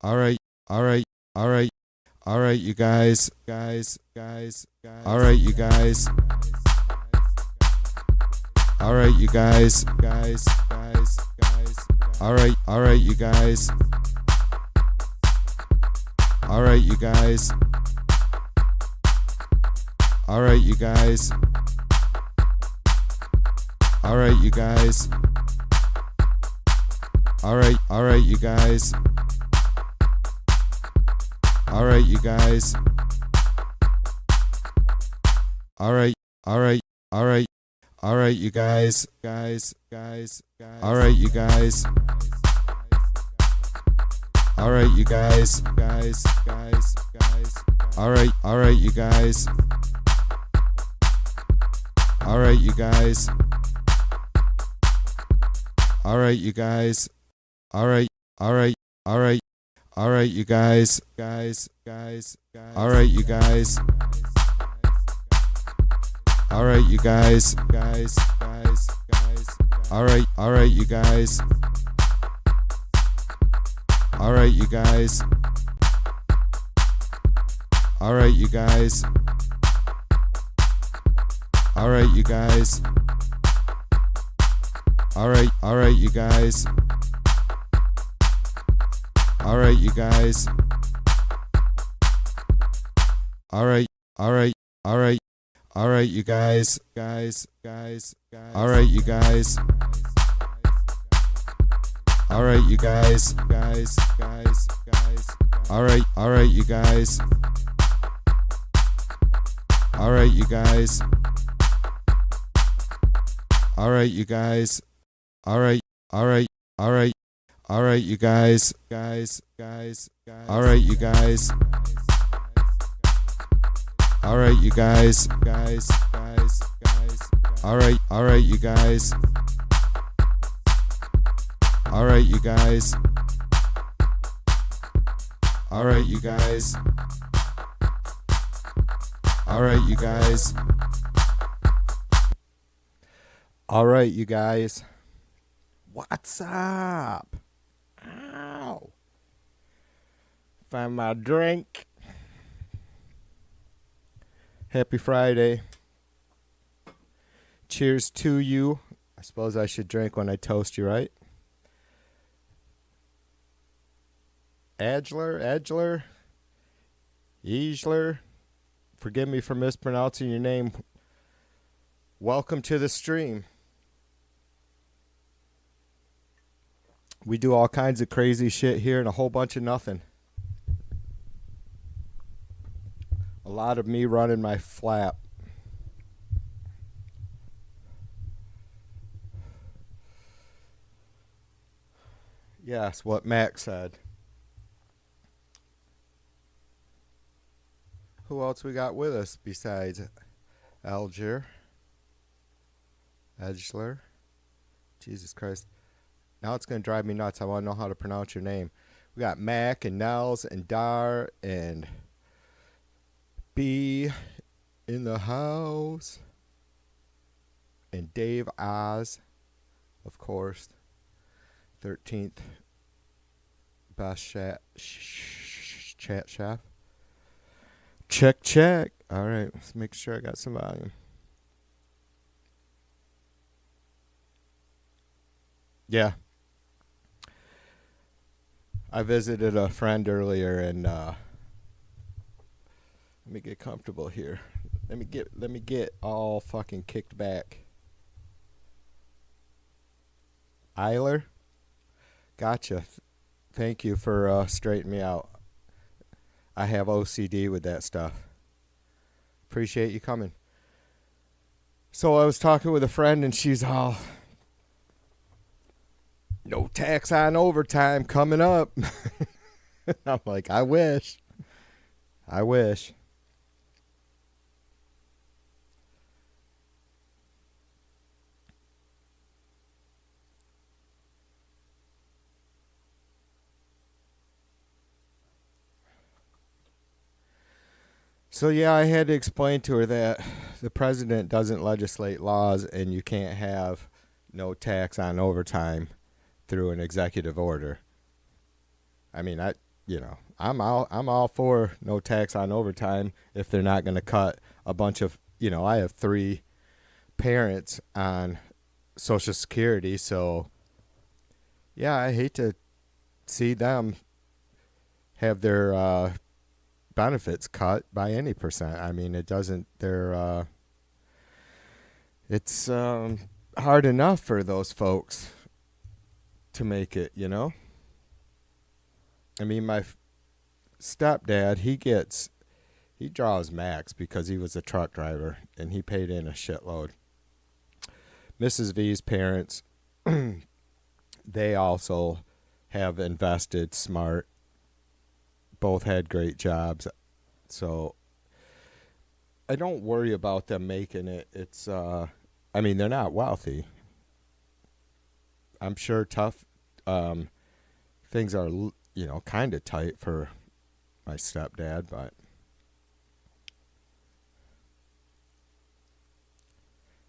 All right, all right, all right, all right, you guys. All right, you guys. All right, you guys. All right, you guys. All right, you guys. All right, you guys. All right, you guys. All right, you guys. All right, you guys. All right, all right, all right, all right, you guys. All right, you guys. All right, you guys. All right, you guys. All right, you guys. All right, you guys. All right, all right, all right, all right, you guys. All right, you guys. All right, you guys. All right, you guys. All right, you guys. All right, you guys. All right, you guys. All right, you guys. All right, you guys. All right, all right, all right, all right, you guys. All right, you guys. All right, you guys. All right, you guys. All right, you guys. All right, you guys. All right, all right, all right, all right, you guys. All right, you guys. All right, you guys. All right, you guys. All right, you guys. All right, you guys. All right, you guys. All right, you guys. What's up? Ow. Find my drink. Happy Friday. Cheers to you. I suppose I should drink when I toast you, right? Edgler. Forgive me for mispronouncing your name. Welcome to the stream. We do all kinds of crazy shit here and a whole bunch of nothing. A lot of me running my flap. Yes, what Max said. Who else we got with us besides Edgler? Jesus Christ. Now it's going to drive me nuts. I want to know how to pronounce your name. We got Mac and Nels and Dar and B in the house. And Dave Oz, of course. 13th best chat chef. Check. All right, let's make sure I got some volume. Yeah. I visited a friend earlier and let me get comfortable here. Let me get all fucking kicked back. Eiler? Gotcha. Thank you for straightening me out. I have OCD with that stuff. Appreciate you coming. So I was talking with a friend and she's all, no tax on overtime coming up. I'm like, I wish. So yeah, I had to explain to her that the president doesn't legislate laws and you can't have no tax on overtime through an executive order. I mean, I'm all for no tax on overtime if they're not going to cut a bunch of, I have 3 parents on Social Security, so yeah, I hate to see them have their benefits cut by any percent. I mean, it doesn't. It's hard enough for those folks to make it. I mean, my stepdad, he draws max because he was a truck driver and he paid in a shitload. Mrs. V's parents, they also have invested smart. Both had great jobs. So I don't worry about them making it. It's I mean, they're not wealthy. I'm sure tough things are, kind of tight for my stepdad, but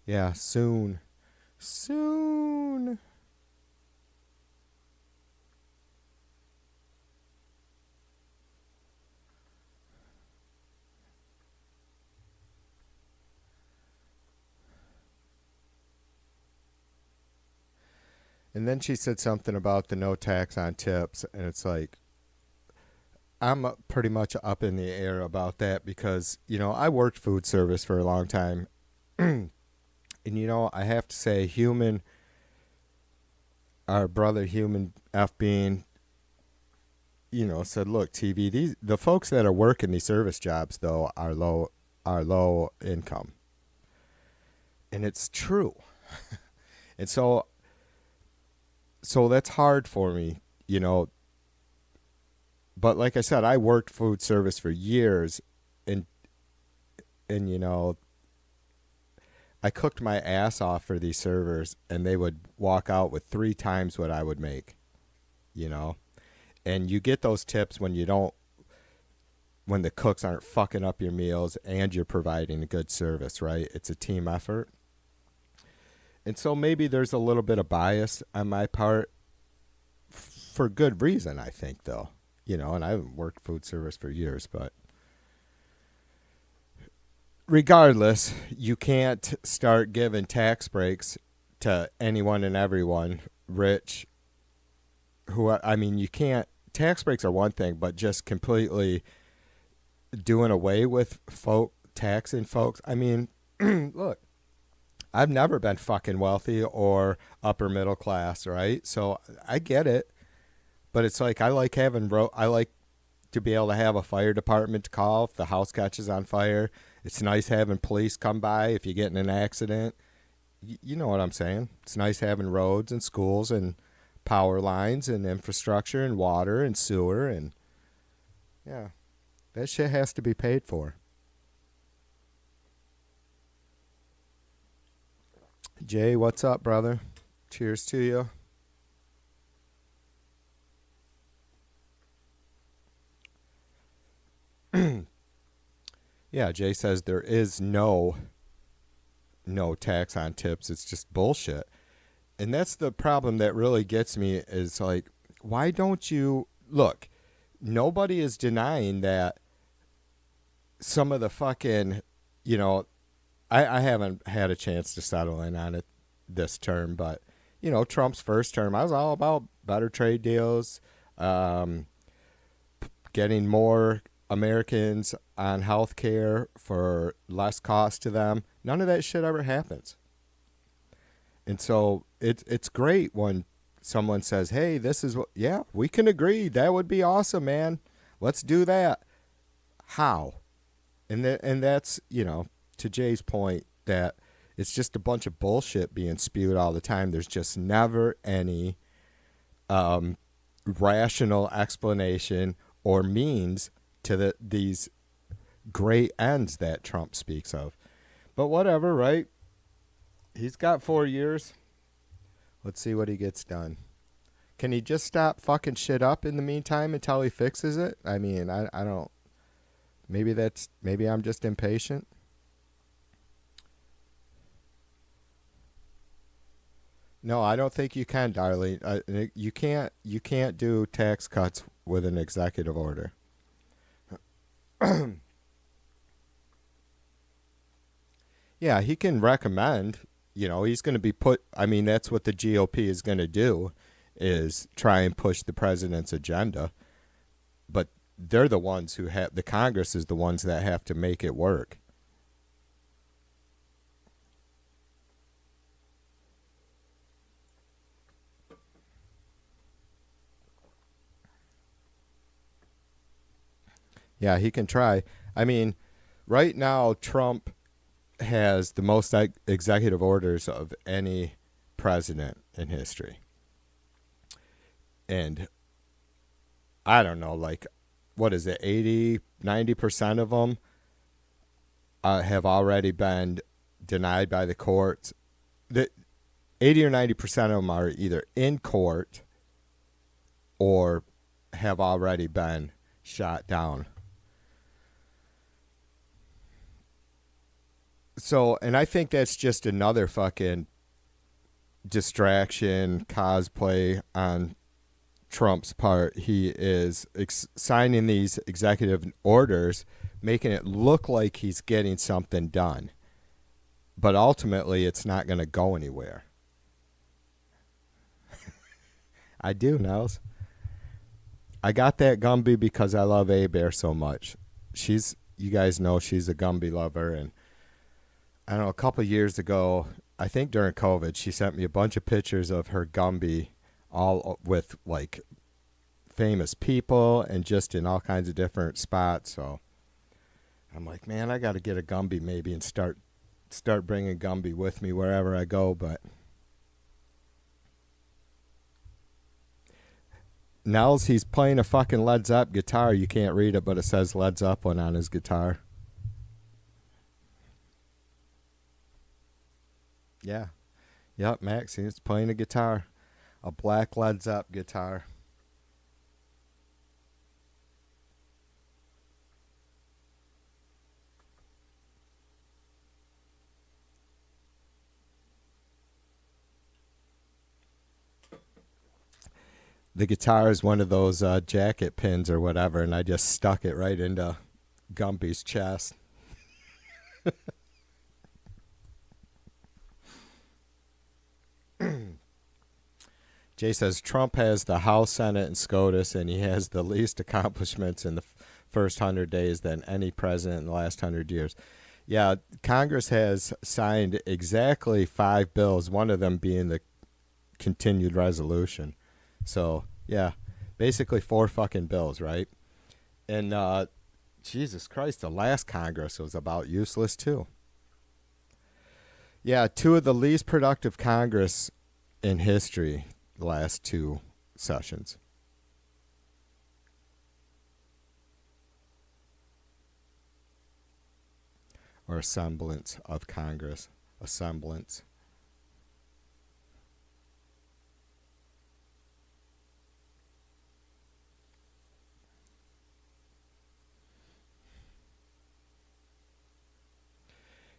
yeah, soon. Soon. And then she said something about the no tax on tips, and it's like I'm pretty much up in the air about that because, I worked food service for a long time. And, I have to say, our brother Human F Bean, said, look, TV, the folks that are working these service jobs, though, are low income. And it's true. And so that's hard for me, But like I said, I worked food service for years, and I cooked my ass off for these servers, and they would walk out with 3 times what I would make, And you get those tips when the cooks aren't fucking up your meals and you're providing a good service, right? It's a team effort. And so maybe there's a little bit of bias on my part for good reason, I think, though. And I haven't worked food service for years, but regardless, you can't start giving tax breaks to anyone and everyone, rich, you can't. Tax breaks are one thing, but just completely doing away with taxing folks. I mean, look, I've never been fucking wealthy or upper middle class, right? So I get it. But it's like I like to be able to have a fire department to call if the house catches on fire. It's nice having police come by if you get in an accident. You know what I'm saying? It's nice having roads and schools and power lines and infrastructure and water and sewer and yeah. That shit has to be paid for. Jay, what's up, brother? Cheers to you. Yeah, Jay says there is no tax on tips. It's just bullshit. And that's the problem that really gets me is like, why don't you look? Nobody is denying that some of the fucking, I haven't had a chance to settle in on it this term, but Trump's first term, I was all about better trade deals, getting more Americans on health care for less cost to them. None of that shit ever happens. And so it's great when someone says, hey, this is what, yeah, we can agree. That would be awesome, man. Let's do that. How? And that's, to Jay's point, that it's just a bunch of bullshit being spewed all the time. There's just never any rational explanation or means to these great ends that Trump speaks of. But whatever, right? He's got 4 years. Let's see what he gets done. Can he just stop fucking shit up in the meantime until he fixes it? I mean, I don't. Maybe I'm just impatient. No, I don't think you can, darling. You can't. You can't do tax cuts with an executive order. Yeah, he can recommend. He's going to be put. I mean, that's what the GOP is going to do, is try and push the president's agenda. But they're the ones who have. The Congress is the ones that have to make it work. Yeah, he can try. I mean, right now Trump has the most executive orders of any president in history. And I don't know, like, what is it, 80, 90% of them have already been denied by the courts. The 80 or 90% of them are either in court or have already been shot down. So, and I think that's just another fucking distraction, cosplay on Trump's part. He is signing these executive orders, making it look like he's getting something done. But ultimately, it's not going to go anywhere. I do, Nels. I got that Gumby because I love A-Bear so much. You guys know she's a Gumby lover, and I don't know, a couple of years ago, I think during COVID, she sent me a bunch of pictures of her Gumby, all with like famous people and just in all kinds of different spots. So I'm like, man, I got to get a Gumby maybe and start bringing Gumby with me wherever I go. But Nels, he's playing a fucking Led Zepp guitar. You can't read it, but it says Led Zeppelin on his guitar. Yeah. Yep, Max, he's playing a guitar. A black Led Zepp guitar. The guitar is one of those jacket pins or whatever, and I just stuck it right into Gumby's chest. Jay says Trump has the House, Senate, and SCOTUS, and he has the least accomplishments in the first 100 days than any president in the last 100 years. Yeah, Congress has signed exactly 5 bills, one of them being the continued resolution. So, yeah, basically 4 fucking bills, right? And Jesus Christ, the last Congress was about useless, too. Yeah, 2 of the least productive Congress in history, the last 2 sessions. Or a semblance of Congress. A semblance.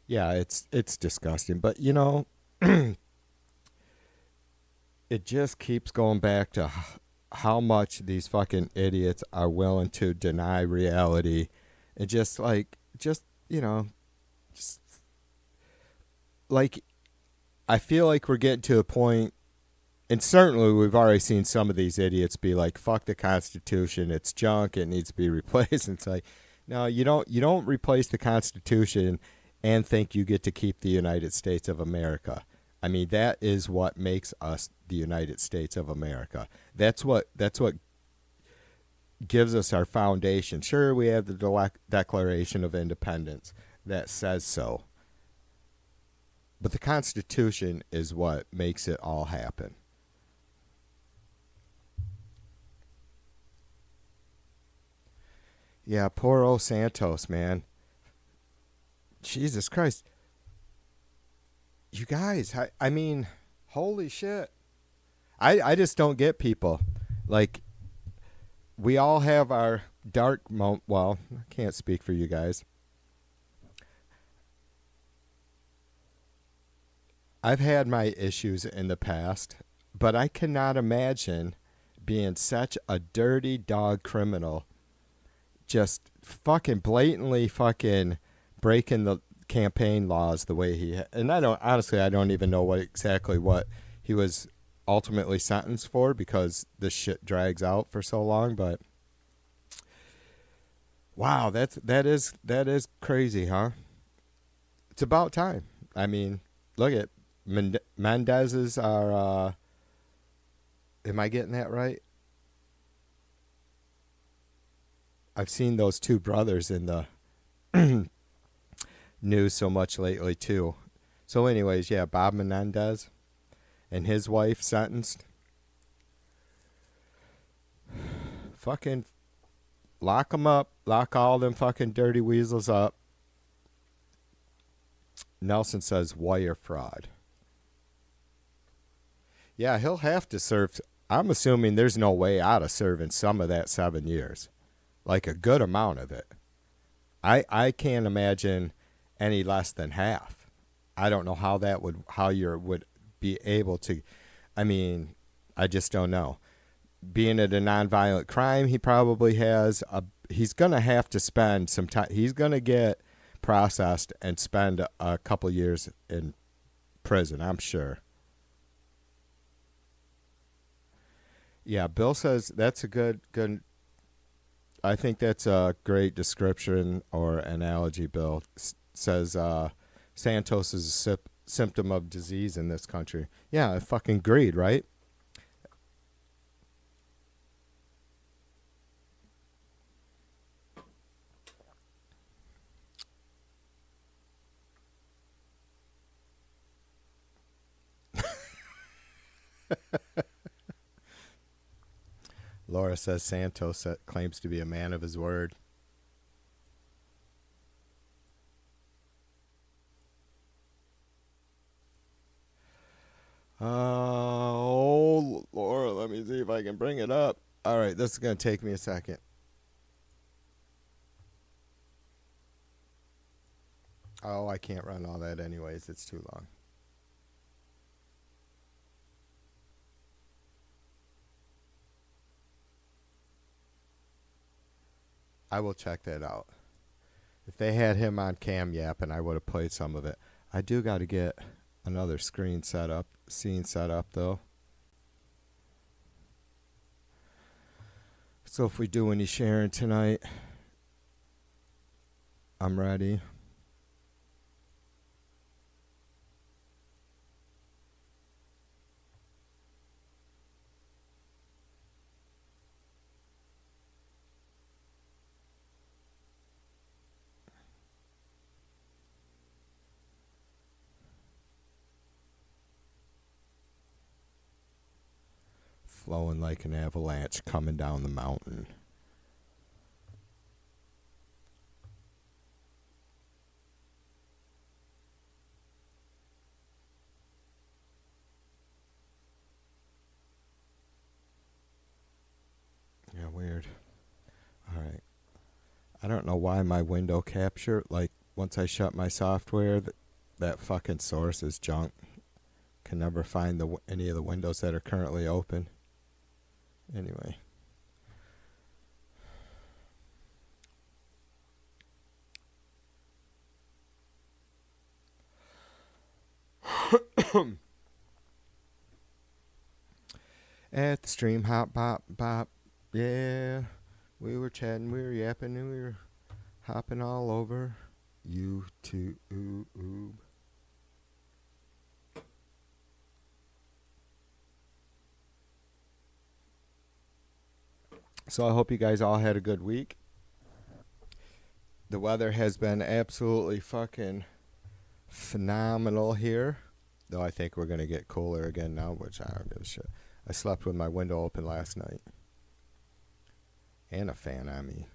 Yeah, it's disgusting. But, it just keeps going back to how much these fucking idiots are willing to deny reality. And just like I feel like we're getting to a point, and certainly we've already seen some of these idiots be like, fuck the Constitution, it's junk, it needs to be replaced. And it's like, no, you don't replace the Constitution and think you get to keep the United States of America. I mean, that is what makes us the United States of America. That's what gives us our foundation. Sure, we have the Declaration of Independence that says so. But the Constitution is what makes it all happen. Yeah, poor old Santos, man. Jesus Christ. You guys, I mean, holy shit. I just don't get people. Like, we all have our dark moment. Well, I can't speak for you guys. I've had my issues in the past, but I cannot imagine being such a dirty dog criminal, just fucking blatantly fucking breaking the campaign laws the way and I don't, honestly, I don't even know what he was ultimately sentenced for, because this shit drags out for so long. But wow, that is crazy, huh? It's about time. I mean, look at Mendez's are. Am I getting that right? I've seen those two brothers in the news so much lately too. So, anyways, yeah, Bob Menendez and his wife sentenced. Fucking lock them up. Lock all them fucking dirty weasels up. Nelson says wire fraud. Yeah, he'll have to serve. I'm assuming there's no way out of serving some of that 7 years. Like a good amount of it. I can't imagine any less than half. I don't know how you would be able to. I mean, I just don't know. Being it a nonviolent crime, he probably he's going to have to spend some time. He's going to get processed and spend a couple years in prison, I'm sure. Yeah, Bill says that's a good. I think that's a great description or analogy. Bill says Santos is a symptom of disease in this country. Yeah, fucking greed, right? Laura says Santos claims to be a man of his word. Oh, Laura, let me see if I can bring it up. All right, this is going to take me a second. Oh, I can't run all that anyways. It's too long. I will check that out. If they had him on cam yapping, I would have played some of it. I do got to get another scene set up though. So if we do any sharing tonight, I'm ready. Flowing like an avalanche coming down the mountain. Yeah, weird. All right. I don't know why my window capture, like once I shut my software, that fucking source is junk. Can never find any of the windows that are currently open. Anyway. At the stream hop bop bop. Yeah. We were chatting, we were yapping, and we were hopping all over YouTube. So I hope you guys all had a good week. The weather has been absolutely fucking phenomenal here. Though I think we're going to get cooler again now, which I don't give a shit. I slept with my window open last night. And a fan on me.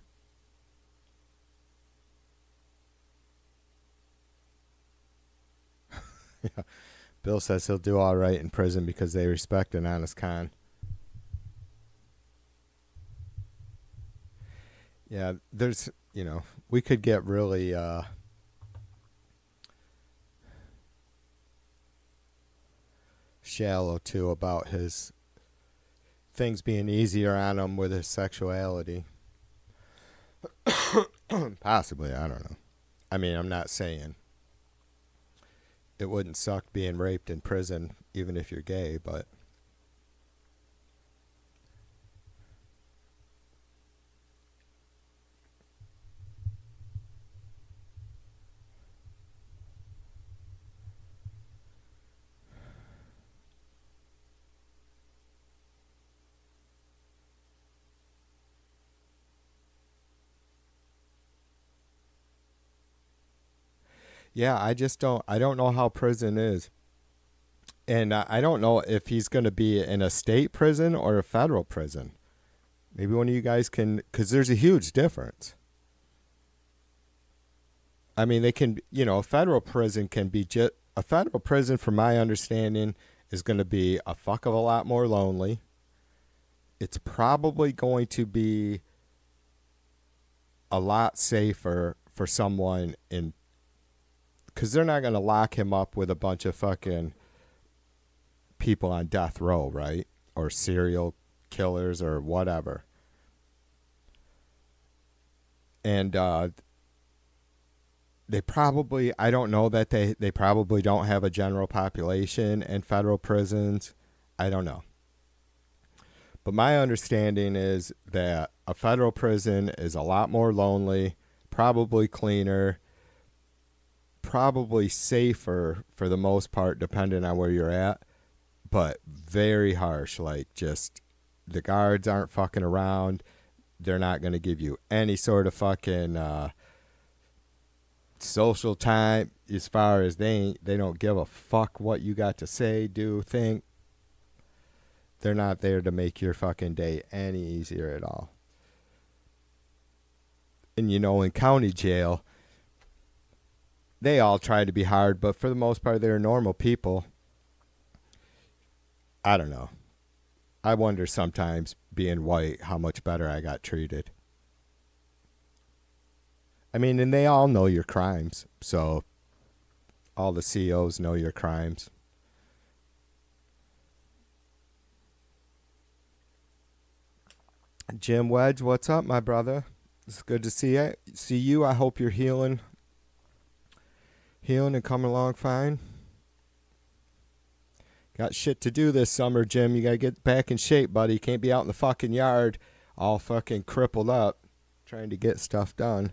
Yeah. Bill says he'll do all right in prison because they respect an honest con. Yeah, there's, we could get really shallow too about his things being easier on him with his sexuality. Possibly, I don't know. I mean, I'm not saying it wouldn't suck being raped in prison, even if you're gay, but yeah, I don't know how prison is. And I don't know if he's going to be in a state prison or a federal prison. Maybe one of you guys can, because there's a huge difference. I mean, they can, a federal prison can be just, a federal prison, from my understanding, is going to be a fuck of a lot more lonely. It's probably going to be a lot safer for someone in, because they're not going to lock him up with a bunch of fucking people on death row, right? Or serial killers or whatever. And they probably, I don't know that they probably don't have a general population in federal prisons. I don't know. But my understanding is that a federal prison is a lot more lonely, probably cleaner, probably safer for the most part, depending on where you're at, but very harsh. Like, just the guards aren't fucking around. They're not going to give you any sort of fucking social time, as far as they don't give a fuck what you got to say, do, think. They're not there to make your fucking day any easier at all. And in county jail, they all try to be hard, but for the most part, they're normal people. I don't know. I wonder sometimes, being white, how much better I got treated. I mean, and they all know your crimes, so all the COs know your crimes. Jim Wedge, what's up, my brother? It's good to see you. I hope you're healing and coming along fine. Got shit to do this summer, Jim. You gotta get back in shape, buddy. You can't be out in the fucking yard all fucking crippled up trying to get stuff done.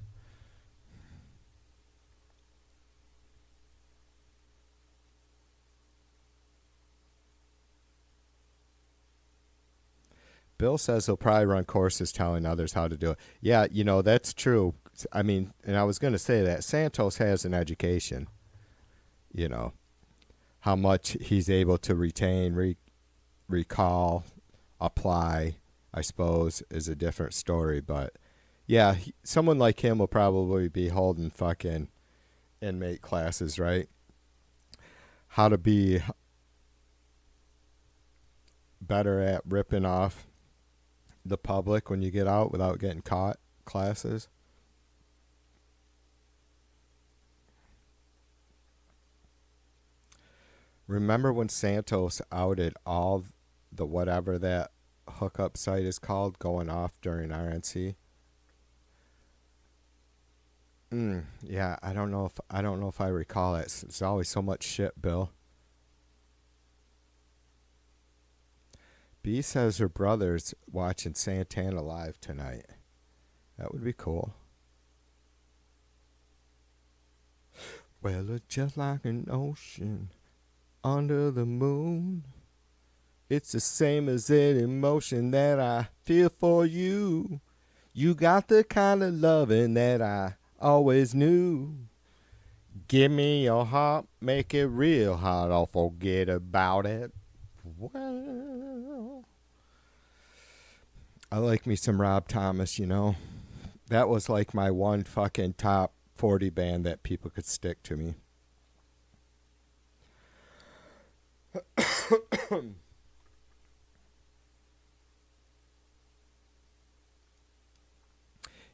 Bill says he'll probably run courses telling others how to do it. Yeah, that's true. I mean, and I was going to say that Santos has an education. How much he's able to retain, recall, apply, I suppose, is a different story. But yeah, someone like him will probably be holding fucking inmate classes, right? How to be better at ripping off the public when you get out without getting caught classes. Remember when Santos outed all the whatever that hookup site is called going off during RNC? Yeah, I don't know if I recall it. It's always so much shit, Bill. B says her brother's watching Santana live tonight. That would be cool. Well, it's just like an ocean under the moon. It's the same as an emotion that I feel for you. You got the kind of loving that I always knew. Give me your heart, make it real hard, I'll forget about it. Well, I like me some Rob Thomas, That was like my one fucking top 40 band that people could stick to me.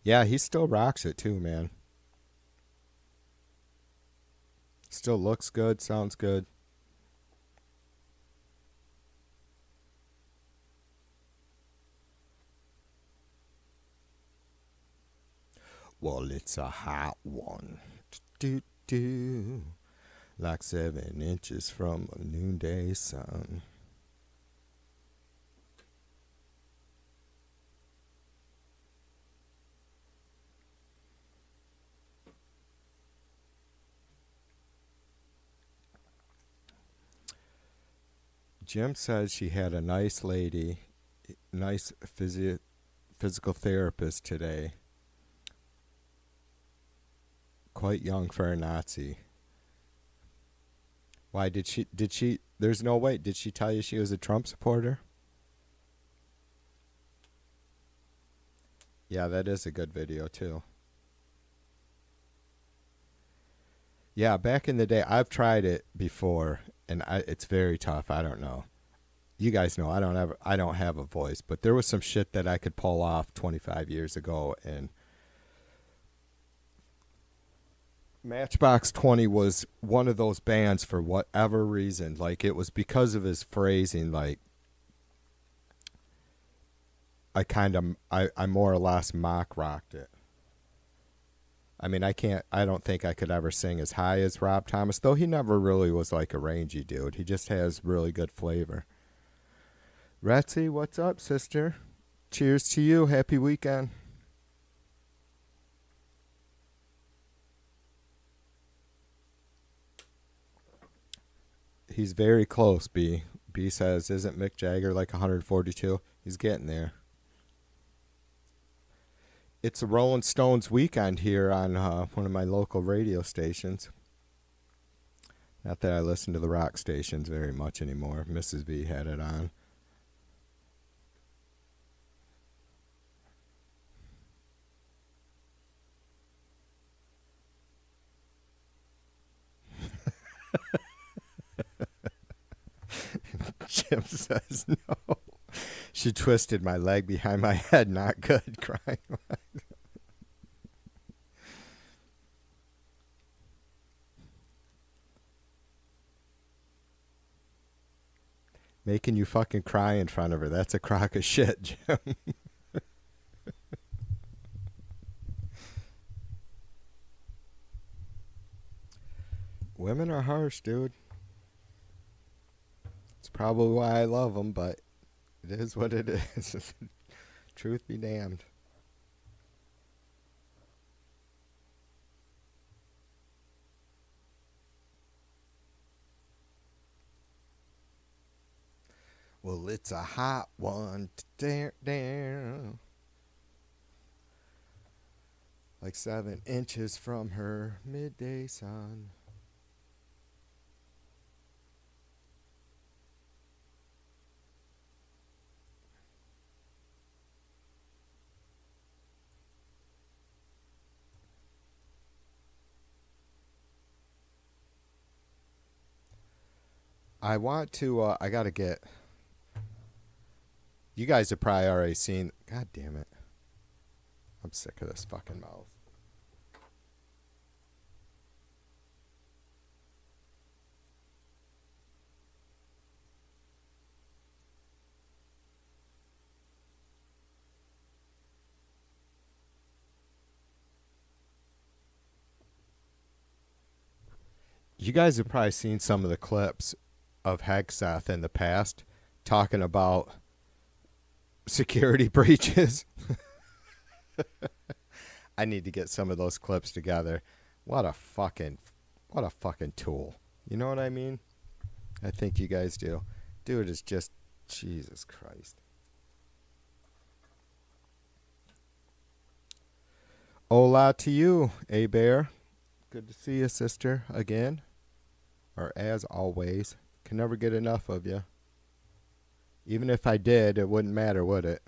Yeah, he still rocks it too, man. Still looks good, sounds good. Well, it's a hot one. Do, do. Like 7 inches from a noonday sun. Jim said she had a nice lady, nice physical therapist today. Quite young for a Nazi. Why did she, there's no way, did she tell you she was a Trump supporter? Yeah, that is a good video too. Yeah, back in the day, I've tried it before, and it's very tough. I don't know. You guys know I don't have a voice, but there was some shit that I could pull off 25 years ago, and Matchbox 20 was one of those bands for whatever reason. Like, it was because of his phrasing. Like, I more or less mock rocked it. I mean, I don't think I could ever sing as high as Rob Thomas, though he never really was like a rangy dude. He just has really good flavor. Retsy, what's up, sister? Cheers to you. Happy weekend. He's very close, B. B says, isn't Mick Jagger like 142? He's getting there. It's a Rolling Stones weekend here on one of my local radio stations. Not that I listen to the rock stations very much anymore. Mrs. V had it on. Jim says no. She twisted my leg behind my head. Not good. Crying. Making you fucking cry in front of her. That's a crock of shit, Jim. Women are harsh, dude. It's probably why I love them, but it is what it is. Truth be damned. Well, it's a hot one. Down. Like 7 inches from her midday sun. I want to, I gotta get, you guys have probably already seen, god damn it. I'm sick of this fucking mouth. You guys have probably seen some of the clips of Hegseth in the past talking about security breaches. I need to get some of those clips together. What a fucking tool. You know what I mean? I think you guys do. Dude is just, Jesus Christ. Hola to you, A-Bear. Good to see you, sister, again. Or as always. Can never get enough of you. Even if I did, it wouldn't matter, would it?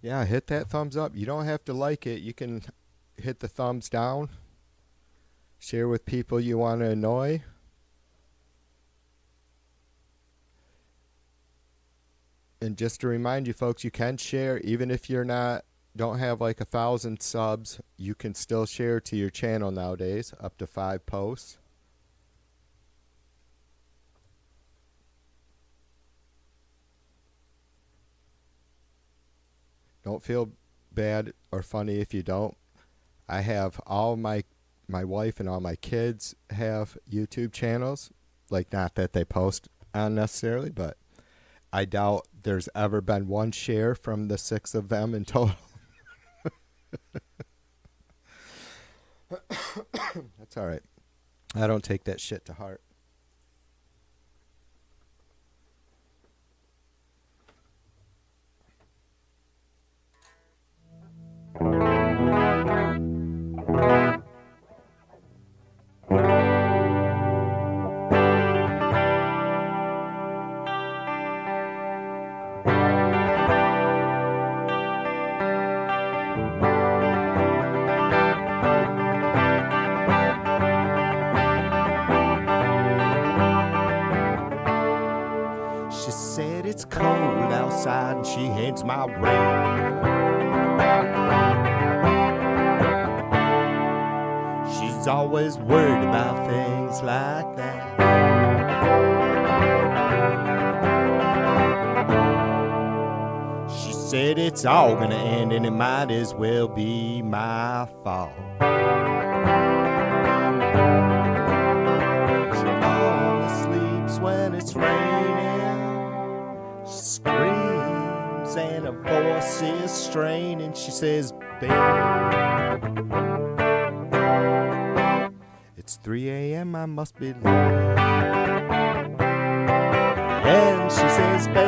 Yeah, hit that thumbs up. You don't have to like it. You can hit the thumbs down. Share with people you want to annoy. And just to remind you folks, you can share even if you're not don't have like 1,000 subs. You can still share to your channel nowadays, up to 5 posts. Don't feel bad or funny if you don't. I have all my wife and all my kids have YouTube channels. Like, not that they post on necessarily, but I doubt there's ever been one share from the 6 of them in total. That's all right. I don't take that shit to heart. She said it's cold outside and she hates my rain. She's always worried about things like that. She said it's all gonna end and it might as well be my fault. She only sleeps when it's raining. She screams and her voice is straining. She says, baby, it's 3 a.m. I must be lonely. And she says, baby,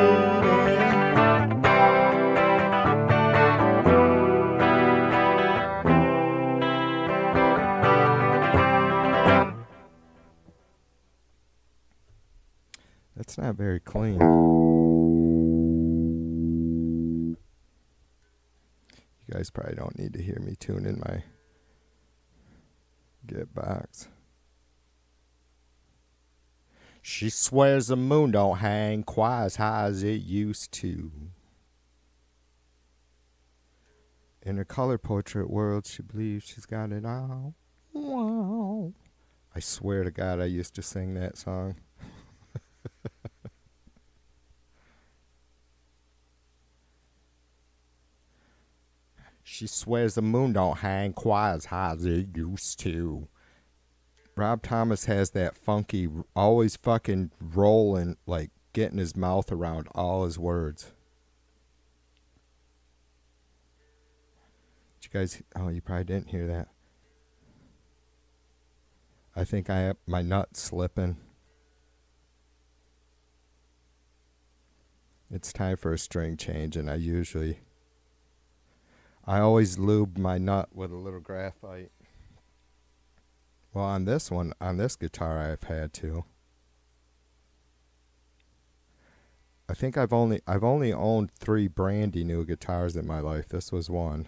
that's not very clean. You guys probably don't need to hear me tune in my get box. She swears the moon don't hang quite as high as it used to. In her color portrait world, she believes she's got it all. Wow. I swear to God, I used to sing that song. She swears the moon don't hang quite as high as it used to. Rob Thomas has that funky, always fucking rolling, like getting his mouth around all his words. Did you guys, oh, you probably didn't hear that. I think I have my nut slipping. It's time for a string change, and I always lube my nut with a little graphite. Well, on this guitar I've had to. I think I've only owned 3 brandy new guitars in my life. This was one.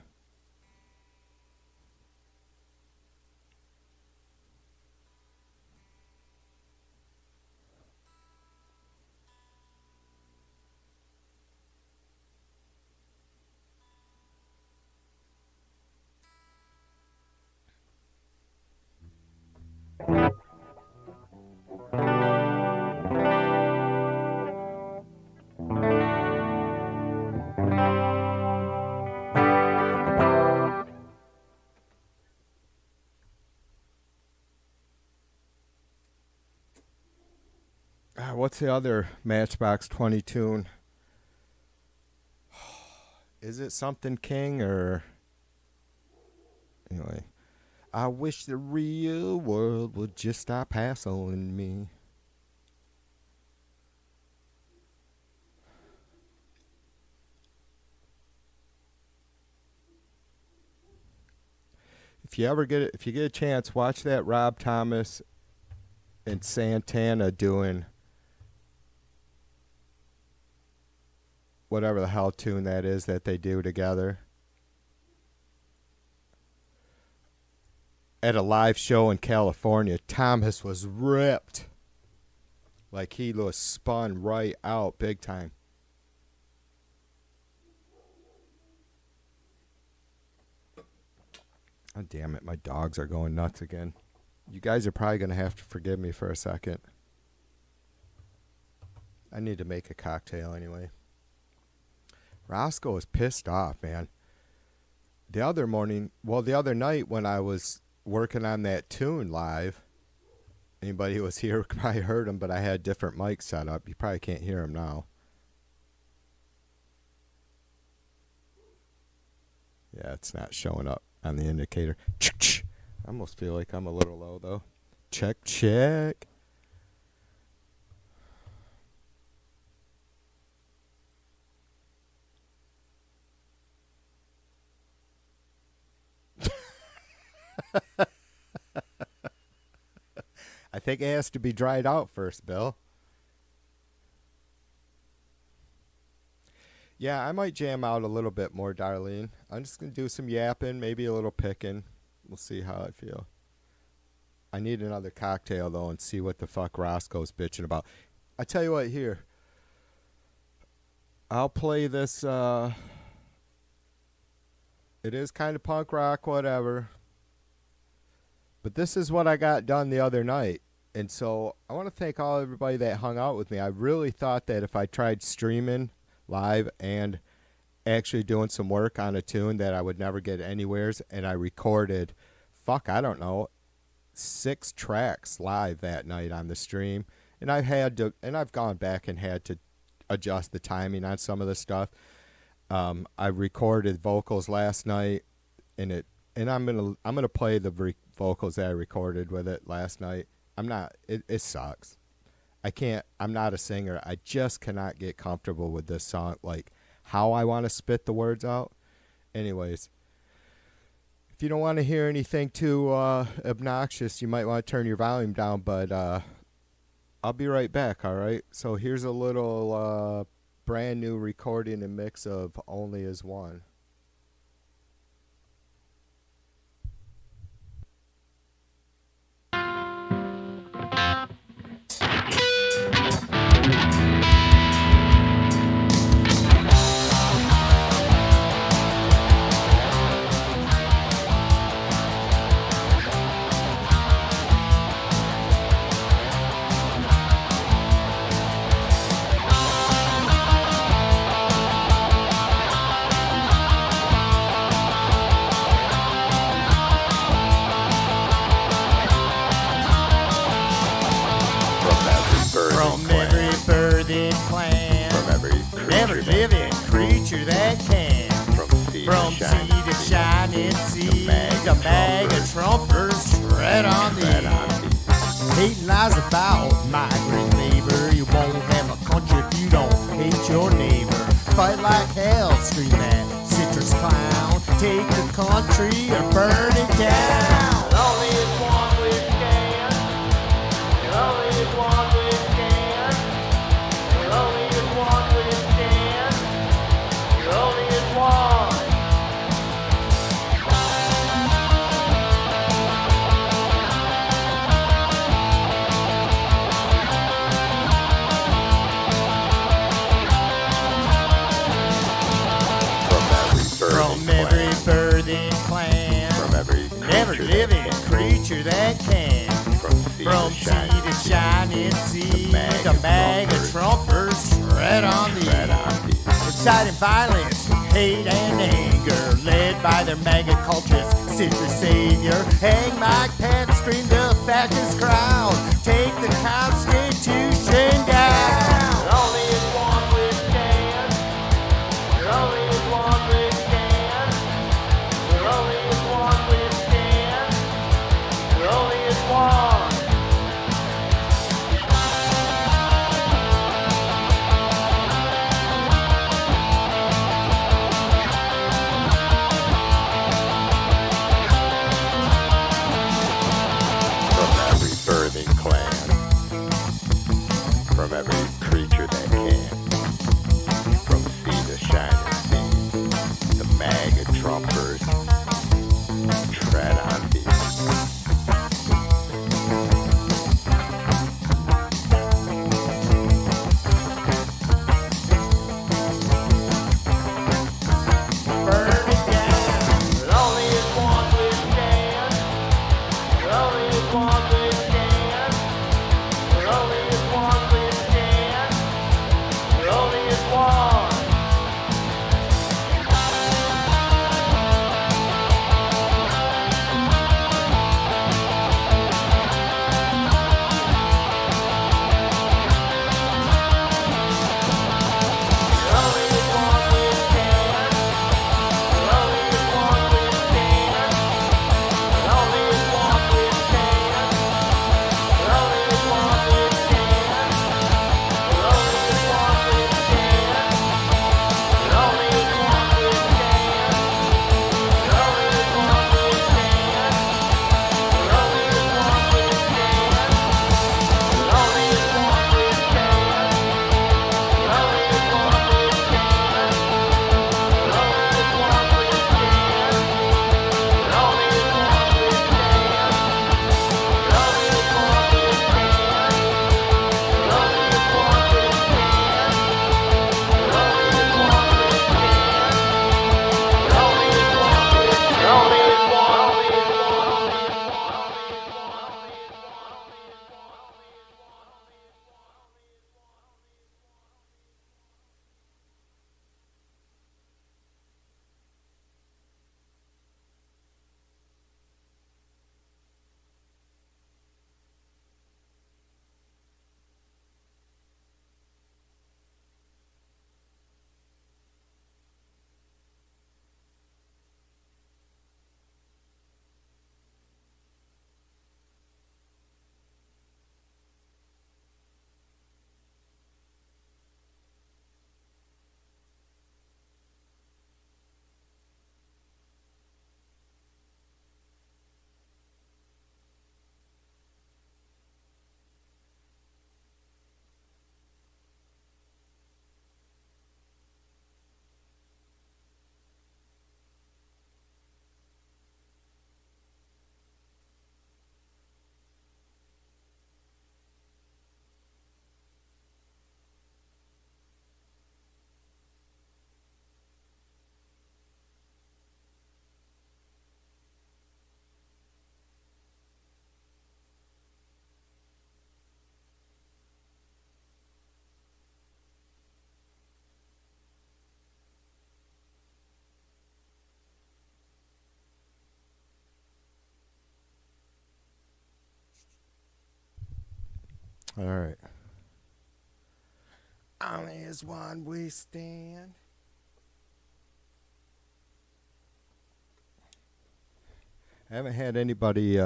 What's the other Matchbox 20 tune? Is it something King or... Anyway. I wish the real world would just stop hassling me. If you get a chance, watch that Rob Thomas and Santana doing whatever the hell tune that is that they do together at a live show in California. Thomas was ripped. Like he was spun right out big time. Oh, damn it. My dogs are going nuts again. You guys are probably going to have to forgive me for a second. I need to make a cocktail anyway. Roscoe is pissed off, man. The other night when I was working on that tune live, anybody who was here probably heard him, but I had different mics set up. You probably can't hear him now. Yeah, it's not showing up on the indicator. I almost feel like I'm a little low, though. Check. I think it has to be dried out first, Bill. Yeah, I might jam out a little bit more, Darlene. I'm just going to do some yapping, maybe a little picking. We'll see how I feel. I need another cocktail, though, and see what the fuck Roscoe's bitching about. I tell you what, here. I'll play this. It is kind of punk rock, whatever. But this is what I got done the other night. And so I want to thank everybody that hung out with me. I really thought that if I tried streaming live and actually doing some work on a tune that I would never get anywheres. And I recorded, I don't know, 6 tracks live that night on the stream. And I've gone back and had to adjust the timing on some of the stuff. I recorded vocals last night, and I'm gonna play the vocals that I recorded with it last night. It sucks. I'm not a singer. I just cannot get comfortable with this song, like how I want to spit the words out. Anyways, if you don't want to hear anything too obnoxious, you might want to turn your volume down, but I'll be right back, all right? So here's a little brand new recording and mix of Only Is One. That can from sea to shining sea, the bag of trumpers tread on thee. Hate lies about migrant labor. You won't have a country if you don't hate your neighbor. Fight like hell, scream that citrus clown. Take the country or burn it down. Only is one with can. Only is one with can. Only is one with can. Only is one. From every birthing clan, from every living creature that can, from sea to shining sea, the bag of trumpers tread on thee. Inciting violence, hate and anger, led by their mega cultures, citrus savior. Hang Mike Pence, stream the fascist crowd, take the Constitution down. There only is one with can. There only is one with can. There only is one with can. There only is one. From every All right. Only is one we stand. I haven't had anybody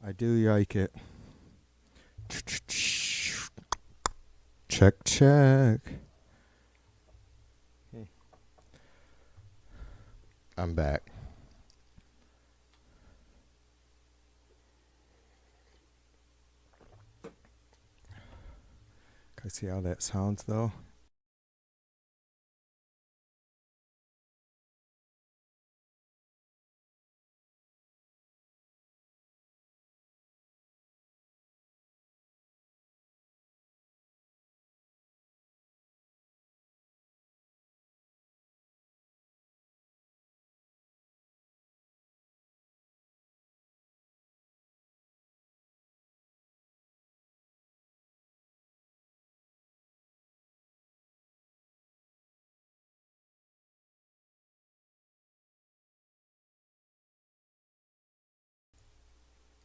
I do like it. Check, check. I'm back. Can I see how that sounds though?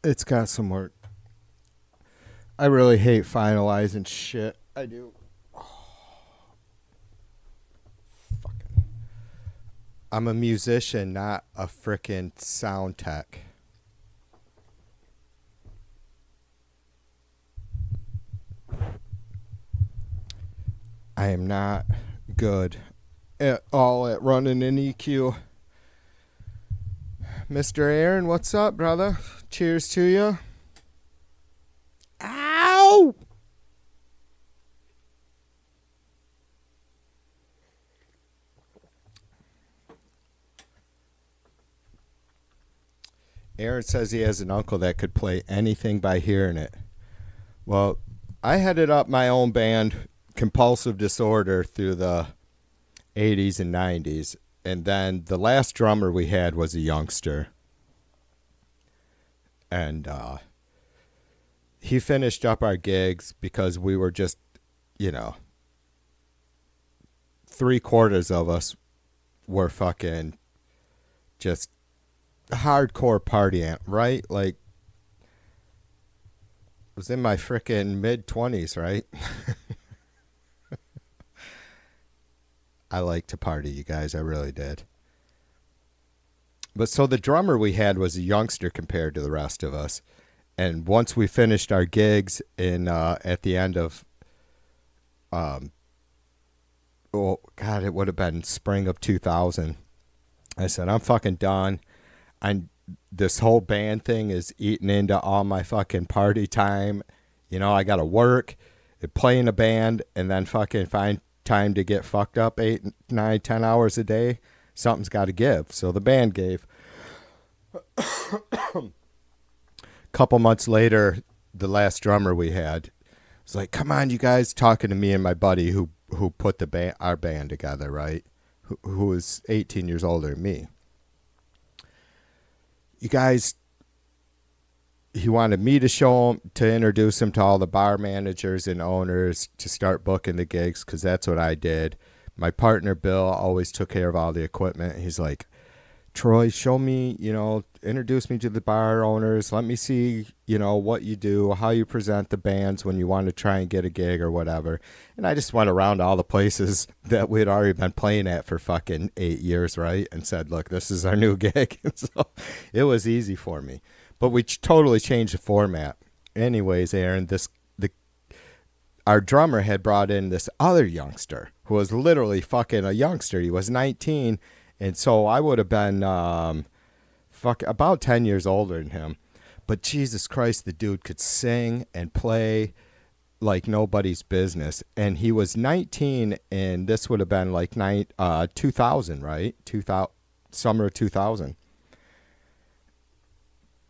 It's got some work. I really hate finalizing shit. I do. Fucking. I'm a musician, not a frickin' sound tech. I am not good at all at running an EQ. Mr. Aaron, what's up, brother? Cheers to you. Ow! Aaron says he has an uncle that could play anything by hearing it. Well, I headed up my own band, Compulsive Disorder, through the 80s and 90s. And then the last drummer we had was a youngster. And he finished up our gigs because we were just, 3/4 of us were fucking just hardcore partying, right? Like, I was in my frickin' mid-20s, right? I like to party, you guys. I really did. But so the drummer we had was a youngster compared to the rest of us. And once we finished our gigs at the end of, it would have been spring of 2000. I said, I'm fucking done. This whole band thing is eating into all my fucking party time. I got to work, play in a band, and then fucking find time to get fucked up 8, 9, 10 hours a day. Something's got to give. So the band gave. Couple months later, the last drummer we had was like, come on, you guys, talking to me and my buddy who put our band together, right? Who was 18 years older than me. You guys, he wanted me to introduce him to all the bar managers and owners to start booking the gigs, because that's what I did. My partner, Bill, always took care of all the equipment. He's like, Troy, show me, introduce me to the bar owners. Let me see, what you do, how you present the bands when you want to try and get a gig or whatever. And I just went around to all the places that we'd already been playing at for fucking 8 years, right? And said, look, this is our new gig. So it was easy for me. But we totally changed the format. Anyways, Aaron, our drummer had brought in this other youngster who was literally fucking a youngster. He was 19. And so I would have been about 10 years older than him. But Jesus Christ, the dude could sing and play. like nobody's business. And he was 19, and this would have been like 2000, right? 2000, summer of 2000.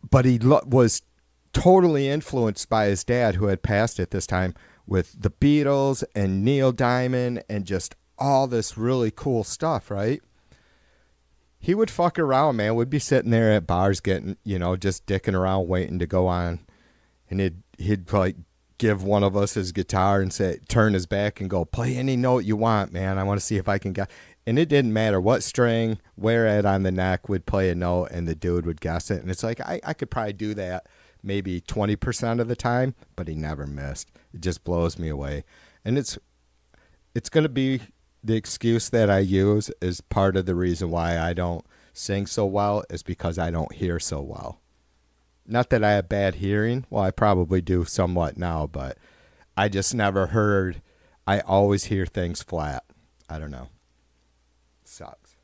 But he was totally influenced by his dad, who had passed at this time, with the Beatles and Neil Diamond and just all this really cool stuff, right? He would fuck around, man. We'd be sitting there at bars getting, just dicking around waiting to go on. And he'd like give one of us his guitar and say, turn his back and go, play any note you want, man. I want to see if I can get. And it didn't matter what string, where at on the neck, would play a note, and the dude would guess it. And it's like, I could probably do that maybe 20% of the time, but he never missed. It just blows me away. And it's going to be the excuse that I use is part of the reason why I don't sing so well, is because I don't hear so well. Not that I have bad hearing. Well, I probably do somewhat now, but I just never heard. I always hear things flat. I don't know. Sucks.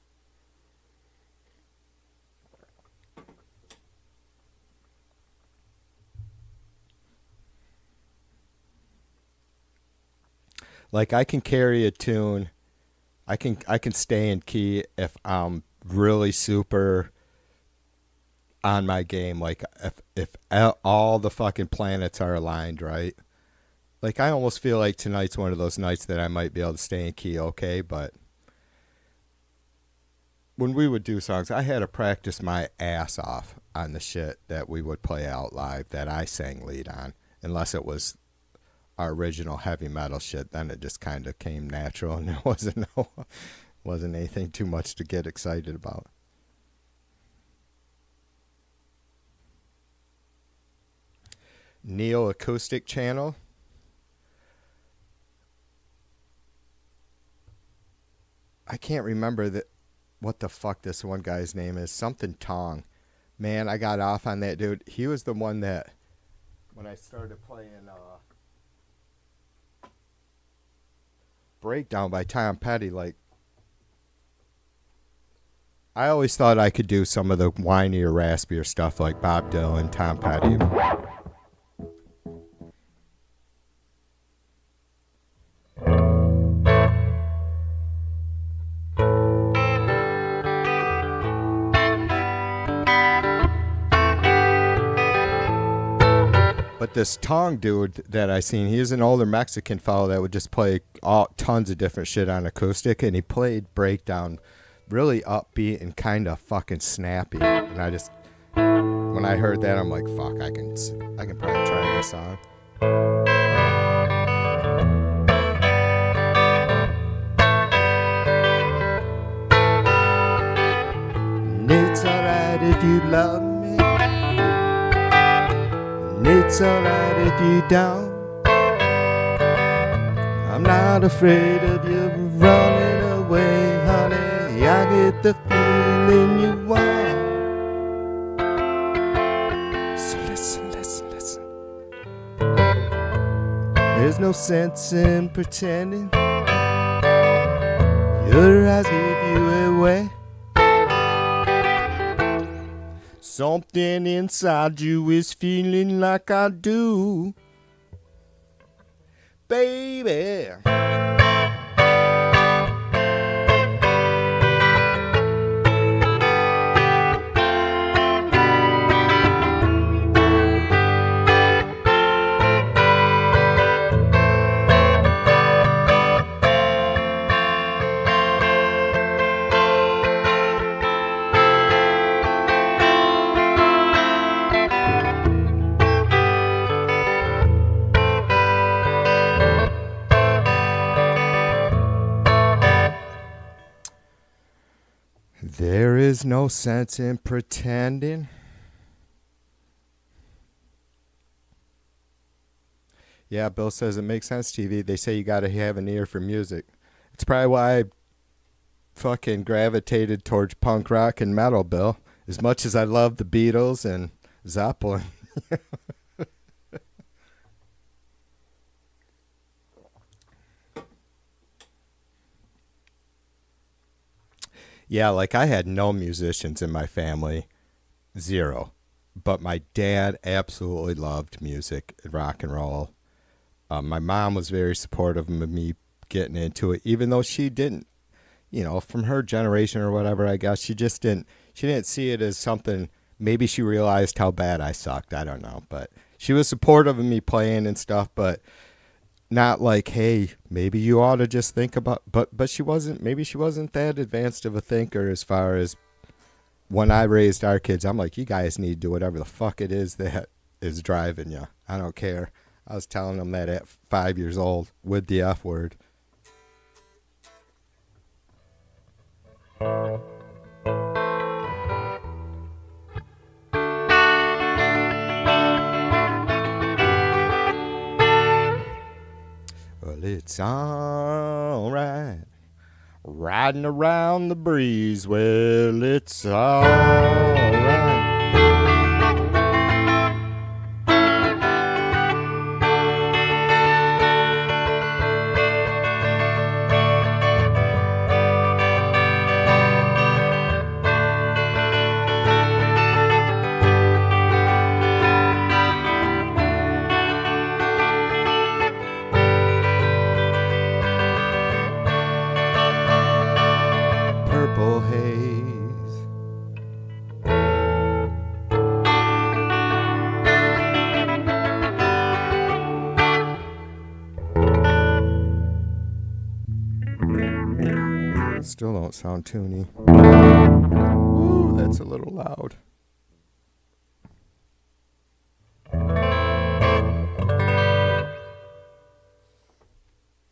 Like I can carry a tune. I can stay in key if I'm really super on my game. Like if all the fucking planets are aligned, right? Like I almost feel like tonight's one of those nights that I might be able to stay in key okay, but when we would do songs, I had to practice my ass off on the shit that we would play out live that I sang lead on, unless it was our original heavy metal shit. Then it just kind of came natural, and there wasn't anything too much to get excited about. Neo Acoustic Channel. I can't remember what the fuck this one guy's name is. Something Tong. Man, I got off on that dude. He was the one that, when I started playing Breakdown by Tom Petty, like, I always thought I could do some of the whinier, raspier stuff like Bob Dylan, Tom Petty. But this Tong dude that I seen, he was an older Mexican fellow that would just play tons of different shit on acoustic, and he played Breakdown really upbeat and kind of fucking snappy. And I just, when I heard that, I'm like, fuck, I can probably try this song. And it's alright if you love me. It's alright if you don't. I'm not afraid of you running away, honey. I get the feeling you want. So listen. There's no sense in pretending. Your eyes give you away. Something inside you is feeling like I do, baby. There is no sense in pretending. Yeah, Bill says it makes sense, TV. They say you gotta have an ear for music. It's probably why I fucking gravitated towards punk rock and metal, Bill. As much as I love the Beatles and Zeppelin. Yeah, like I had no musicians in my family. Zero. But my dad absolutely loved music, rock and roll. My mom was very supportive of me getting into it, even though she didn't, from her generation or whatever, I guess she didn't see it as something. Maybe she realized how bad I sucked. I don't know, but she was supportive of me playing and stuff, but not like, hey, maybe you ought to just think about. But she wasn't. Maybe she wasn't that advanced of a thinker as far as when I raised our kids. I'm like, you guys need to do whatever the fuck it is that is driving you. I don't care. I was telling them that at 5 years old with the F word. Well, it's all right. Riding around the breeze. Well, it's all right. Purple haze. Still don't sound toony. Ooh, that's a little loud.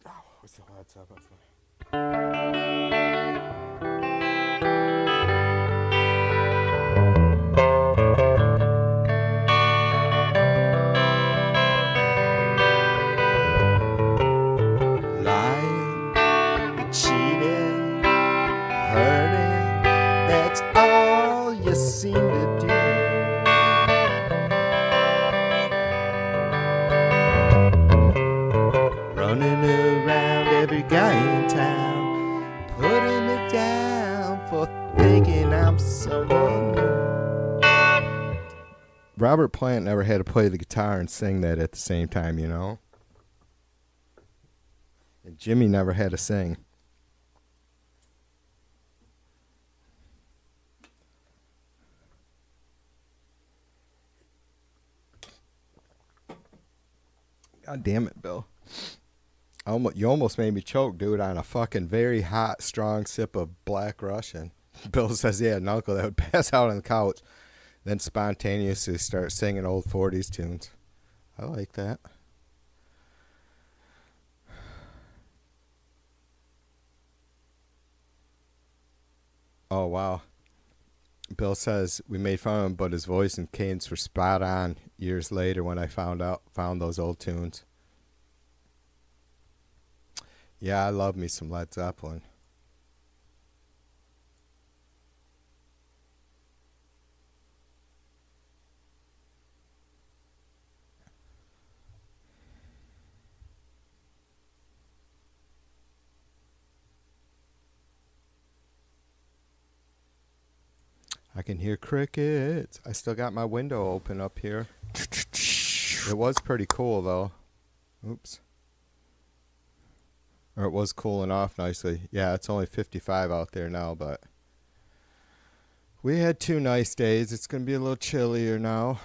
Oh, what's the lights up? Lying, cheating, hurting, that's all you seem to do. Running around every guy in town, putting me down for thinking I'm someone new. Robert Plant never had to play the guitar and sing that at the same time, And Jimmy never had to sing. God damn it, Bill. You almost made me choke, dude, on a fucking very hot, strong sip of Black Russian. Bill says he had an uncle that would pass out on the couch, then spontaneously start singing old 40s tunes. I like that. Oh, wow. Bill says we made fun of him, but his voice and cadence were spot on years later when I found those old tunes. Yeah, I love me some Led Zeppelin. I can hear crickets. I still got my window open up here. It was pretty cool, though. Oops. Or it was cooling off nicely. Yeah, it's only 55 out there now, but we had 2 nice days. It's going to be a little chillier now.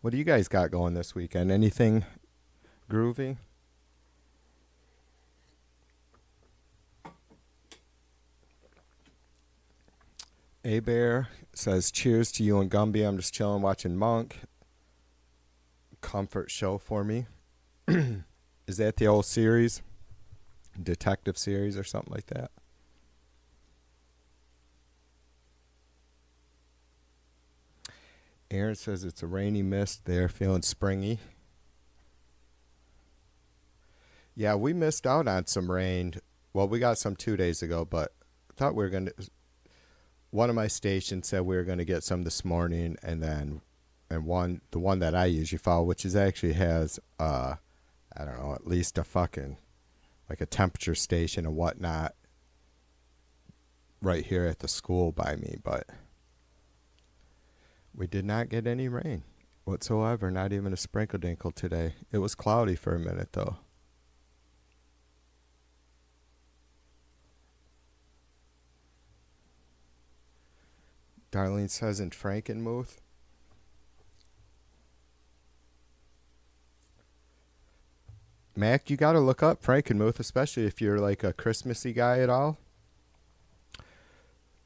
What do you guys got going this weekend? Anything groovy? A-Bear says, cheers to you and Gumby. I'm just chilling watching Monk. Comfort show for me. Is that the old series? Detective series or something like that? Aaron says it's a rainy mist there, feeling springy. Yeah, we missed out on some rain. Well, we got some 2 days ago, but I thought we were going to... One of my stations said we were going to get some this morning, and the one that I usually follow, which actually has, I don't know, at least a fucking, like a temperature station and whatnot. right here at the school by me, but we did not get any rain whatsoever, not even a sprinkle dinkle today. It was cloudy for a minute though. Darlene says in Frankenmuth. Mac, you gotta look up Frankenmuth, especially if you're like a Christmassy guy at all.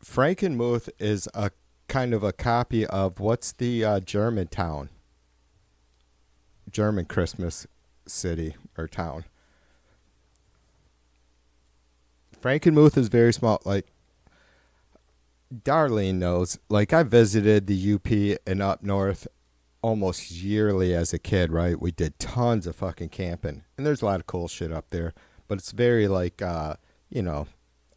Frankenmuth is a kind of a copy of what's the German town? German Christmas city or town. Frankenmuth is very small. Like, Darlene knows. Like, I visited the UP and up north almost yearly as a kid, right? We did tons of fucking camping. And there's a lot of cool shit up there. But it's very like, you know,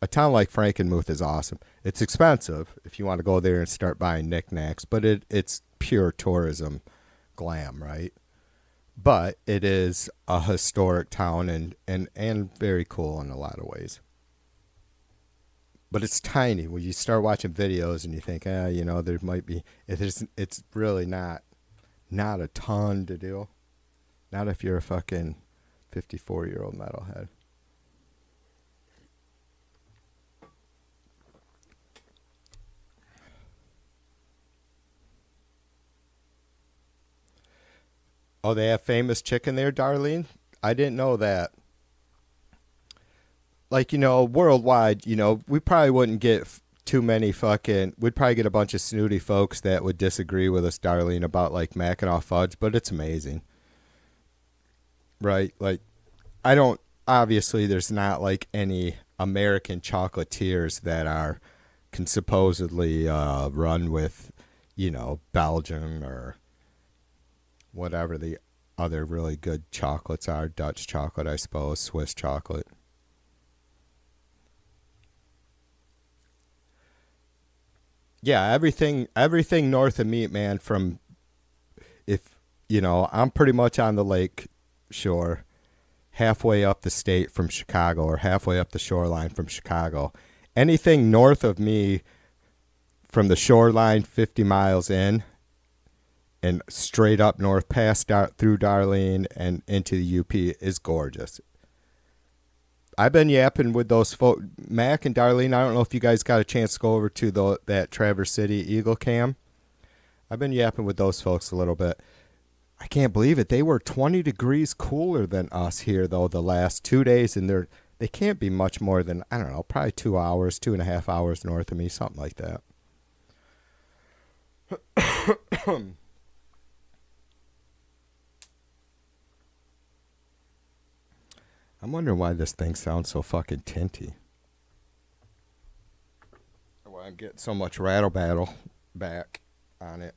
a town like Frankenmuth is awesome. It's expensive if you want to go there and start buying knickknacks, but it's pure tourism glam, right? But it is a historic town and very cool in a lot of ways. But it's tiny. When you start watching videos and you think, you know, there might be, it's really not a ton to do. Not if you're a fucking 54-year-old metalhead. Oh, they have famous chicken there, Darlene? I didn't know that. Like, you know, worldwide, you know, we probably wouldn't get too many fucking... We'd probably get a bunch of snooty folks that would disagree with us, Darlene, about, like, Mackinac fudge, but it's amazing. Right? Like, I don't... Obviously, there's not, like, any American chocolatiers that can supposedly run with, you know, Belgium or whatever the other really good chocolates are. Dutch chocolate, I suppose. Swiss chocolate. Yeah, everything north of me, man, from, if, you know, I'm pretty much on the lake shore, halfway up the state from Chicago, or halfway up the shoreline from Chicago. Anything north of me from the shoreline 50 miles in and straight up north past through Darlene and into the UP is gorgeous. I've been yapping with those folks, Mac and Darlene. I don't know if you guys got a chance to go over to that Traverse City Eagle Cam. I've been yapping with those folks a little bit. I can't believe it. They were 20 degrees cooler than us here, though, the last 2 days, and they can't be much more than, I don't know, probably 2 hours, 2.5 hours north of me, something like that. I'm wondering why this thing sounds so fucking tinty. Why I'm getting so much rattle battle back on it.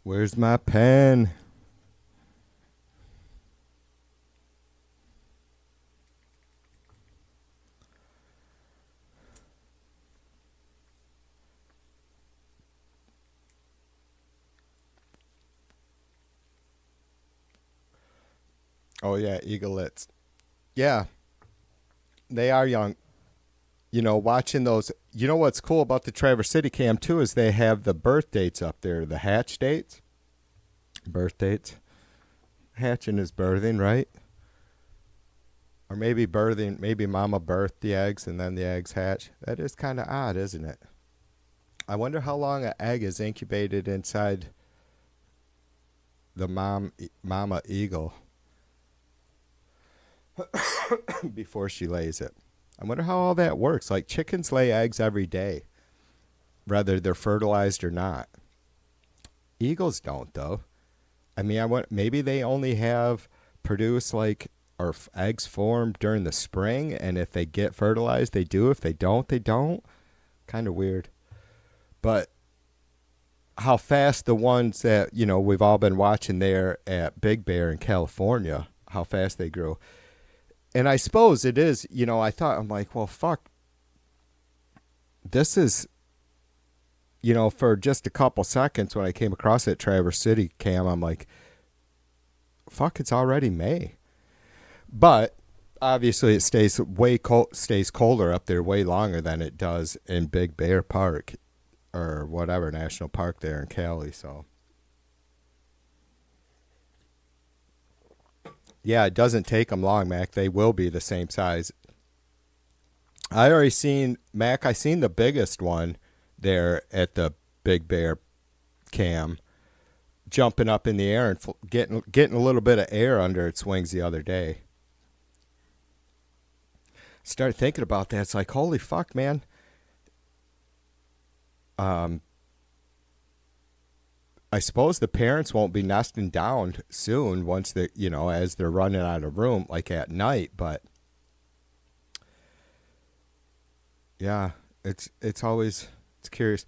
Where's my pen? Oh yeah, eaglets. Yeah, they are young. Watching those. You know what's cool about the Traverse City Cam too is they have the birth dates up there, the hatch dates, birth dates. Hatching is birthing, right? Or maybe birthing, maybe mama birthed the eggs and then the eggs hatch. That is kind of odd, isn't it? I wonder how long an egg is incubated inside the mama eagle before she lays it. I wonder how all that works. Like chickens lay eggs every day, whether they're fertilized or not. Eagles don't, though. I mean, maybe they only have produce like or eggs formed during the spring, and if they get fertilized, they do. If they don't, they don't. Kind of weird. But how fast the ones that we've all been watching there at Big Bear in California, how fast they grew. And I suppose it is. I'm like, well, fuck. This is. For just a couple seconds when I came across that Traverse City Cam, I'm like, fuck, it's already May. But obviously it stays stays colder up there way longer than it does in Big Bear Park or whatever national park there in Cali. So yeah, it doesn't take them long, Mac. They will be the same size. I already seen Mac. I seen the biggest one there at the Big Bear Cam jumping up in the air and getting a little bit of air under its wings the other day. Start thinking about that. It's like, holy fuck, man. I suppose the parents won't be nesting down soon once they, as they're running out of room, like at night. But yeah, it's always. It's curious.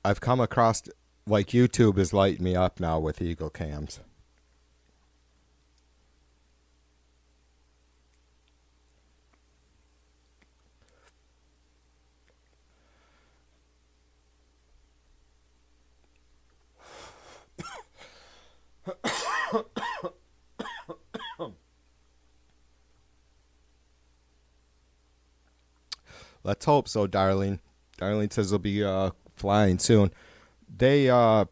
I've come across, like, YouTube is lighting me up now with eagle cams. Let's hope so, darling. Darlene says they'll be flying soon. I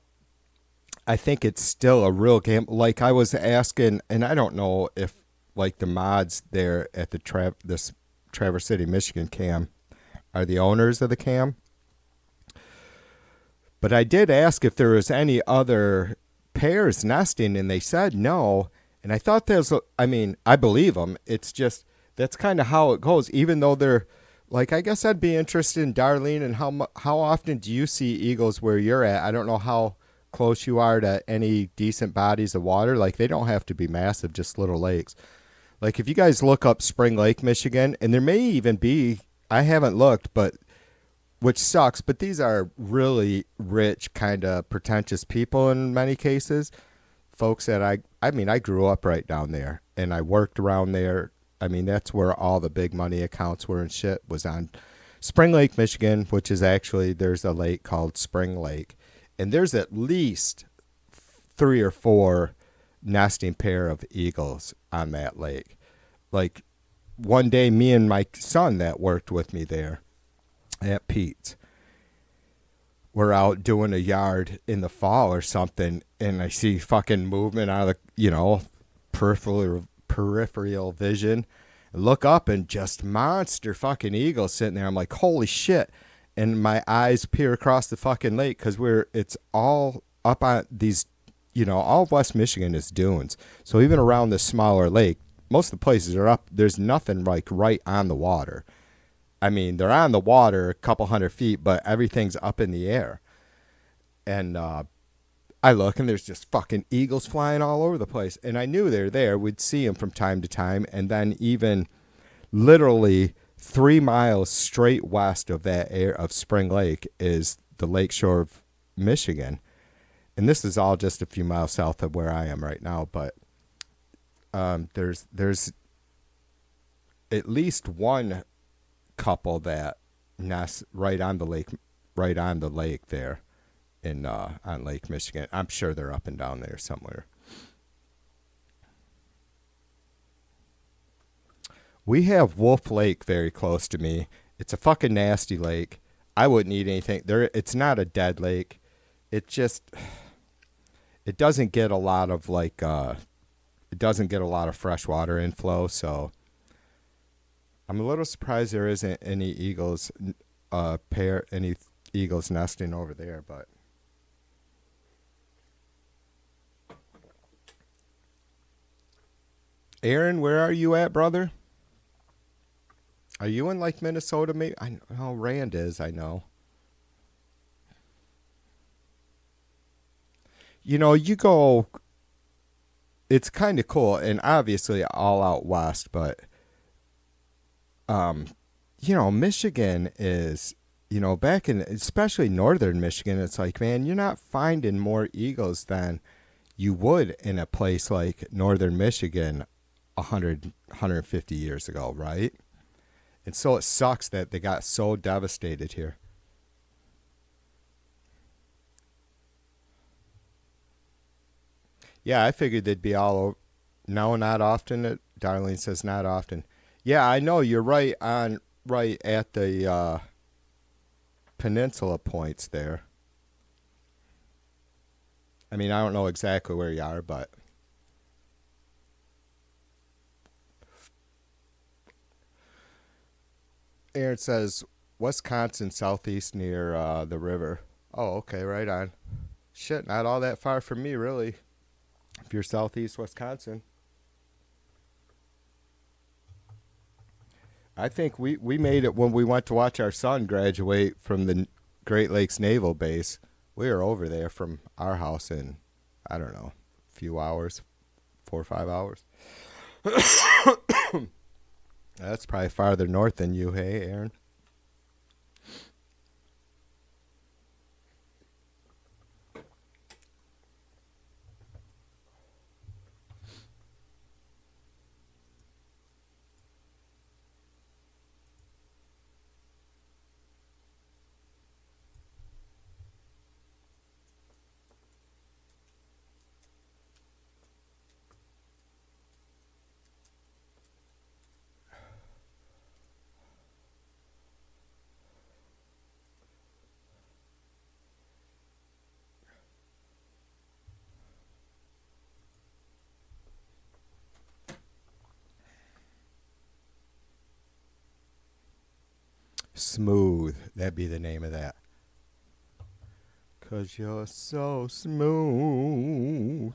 think it's still a real game. Like I was asking, and I don't know if like the mods there at the this Traverse City, Michigan Cam are the owners of the cam. But I did ask if there was any other pairs nesting, and they said no. And I thought I believe them. It's just that's kind of how it goes, even though they're. Like, I guess I'd be interested in Darlene and how often do you see eagles where you're at? I don't know how close you are to any decent bodies of water. Like, they don't have to be massive, just little lakes. Like, if you guys look up Spring Lake, Michigan, and there may even be, I haven't looked, but which sucks, but these are really rich, kind of pretentious people in many cases. Folks that I grew up right down there, and I worked around there. I mean, that's where all the big money accounts were and shit was on Spring Lake, Michigan, which is actually, there's a lake called Spring Lake. And there's at least 3 or 4 nesting pair of eagles on that lake. Like one day, me and my son that worked with me there at Pete's, we're out doing a yard in the fall or something. And I see fucking movement out of the, peripheral vision, and look up and just monster fucking eagles sitting there. I'm like, holy shit. And my eyes peer across the fucking lake because it's all up on these, all of West Michigan is dunes. So even around this smaller lake, most of the places are up. There's nothing like right on the water. I mean, they're on the water a couple 100 feet, but everything's up in the air. And, I look and there's just fucking eagles flying all over the place. And I knew they're there. We'd see them from time to time. And then even literally 3 miles straight west of that of Spring Lake is the lakeshore of Michigan. and this is all just a few miles south of where I am right now, but there's at least one couple that nests right on the lake there in on Lake Michigan. I'm sure they're up and down there somewhere. We have Wolf Lake very close to me. It's a fucking nasty lake. I wouldn't eat anything there. It's not a dead lake. It just, it doesn't get a lot of it doesn't get a lot of fresh water inflow. So I'm a little surprised there isn't any any eagles nesting over there, but. Aaron, where are you at, brother? Are you in like Minnesota? Maybe I know Rand is. I know. You know, you go. It's kind of cool, and obviously all out west, but you know, Michigan is, you know, back in especially northern Michigan, it's like, man, you're not finding more eagles than you would in a place like northern Michigan 150 years ago, right? And so it sucks that they got so devastated here. Yeah, I figured they'd be all over. No, not often. Darlene says not often. Yeah, I know you're right at the peninsula points there. I mean, I don't know exactly where you are, but Aaron says Wisconsin, southeast near the river. Oh, okay, right on. Shit, not all that far from me, really. If you're southeast Wisconsin. I think we made it when we went to watch our son graduate from the Great Lakes Naval Base. We were over there from our house in, I don't know, a few hours, 4 or 5 hours. That's probably farther north than you, hey, Aaron? Smooth. That'd be the name of that. 'Cause you're so smooth.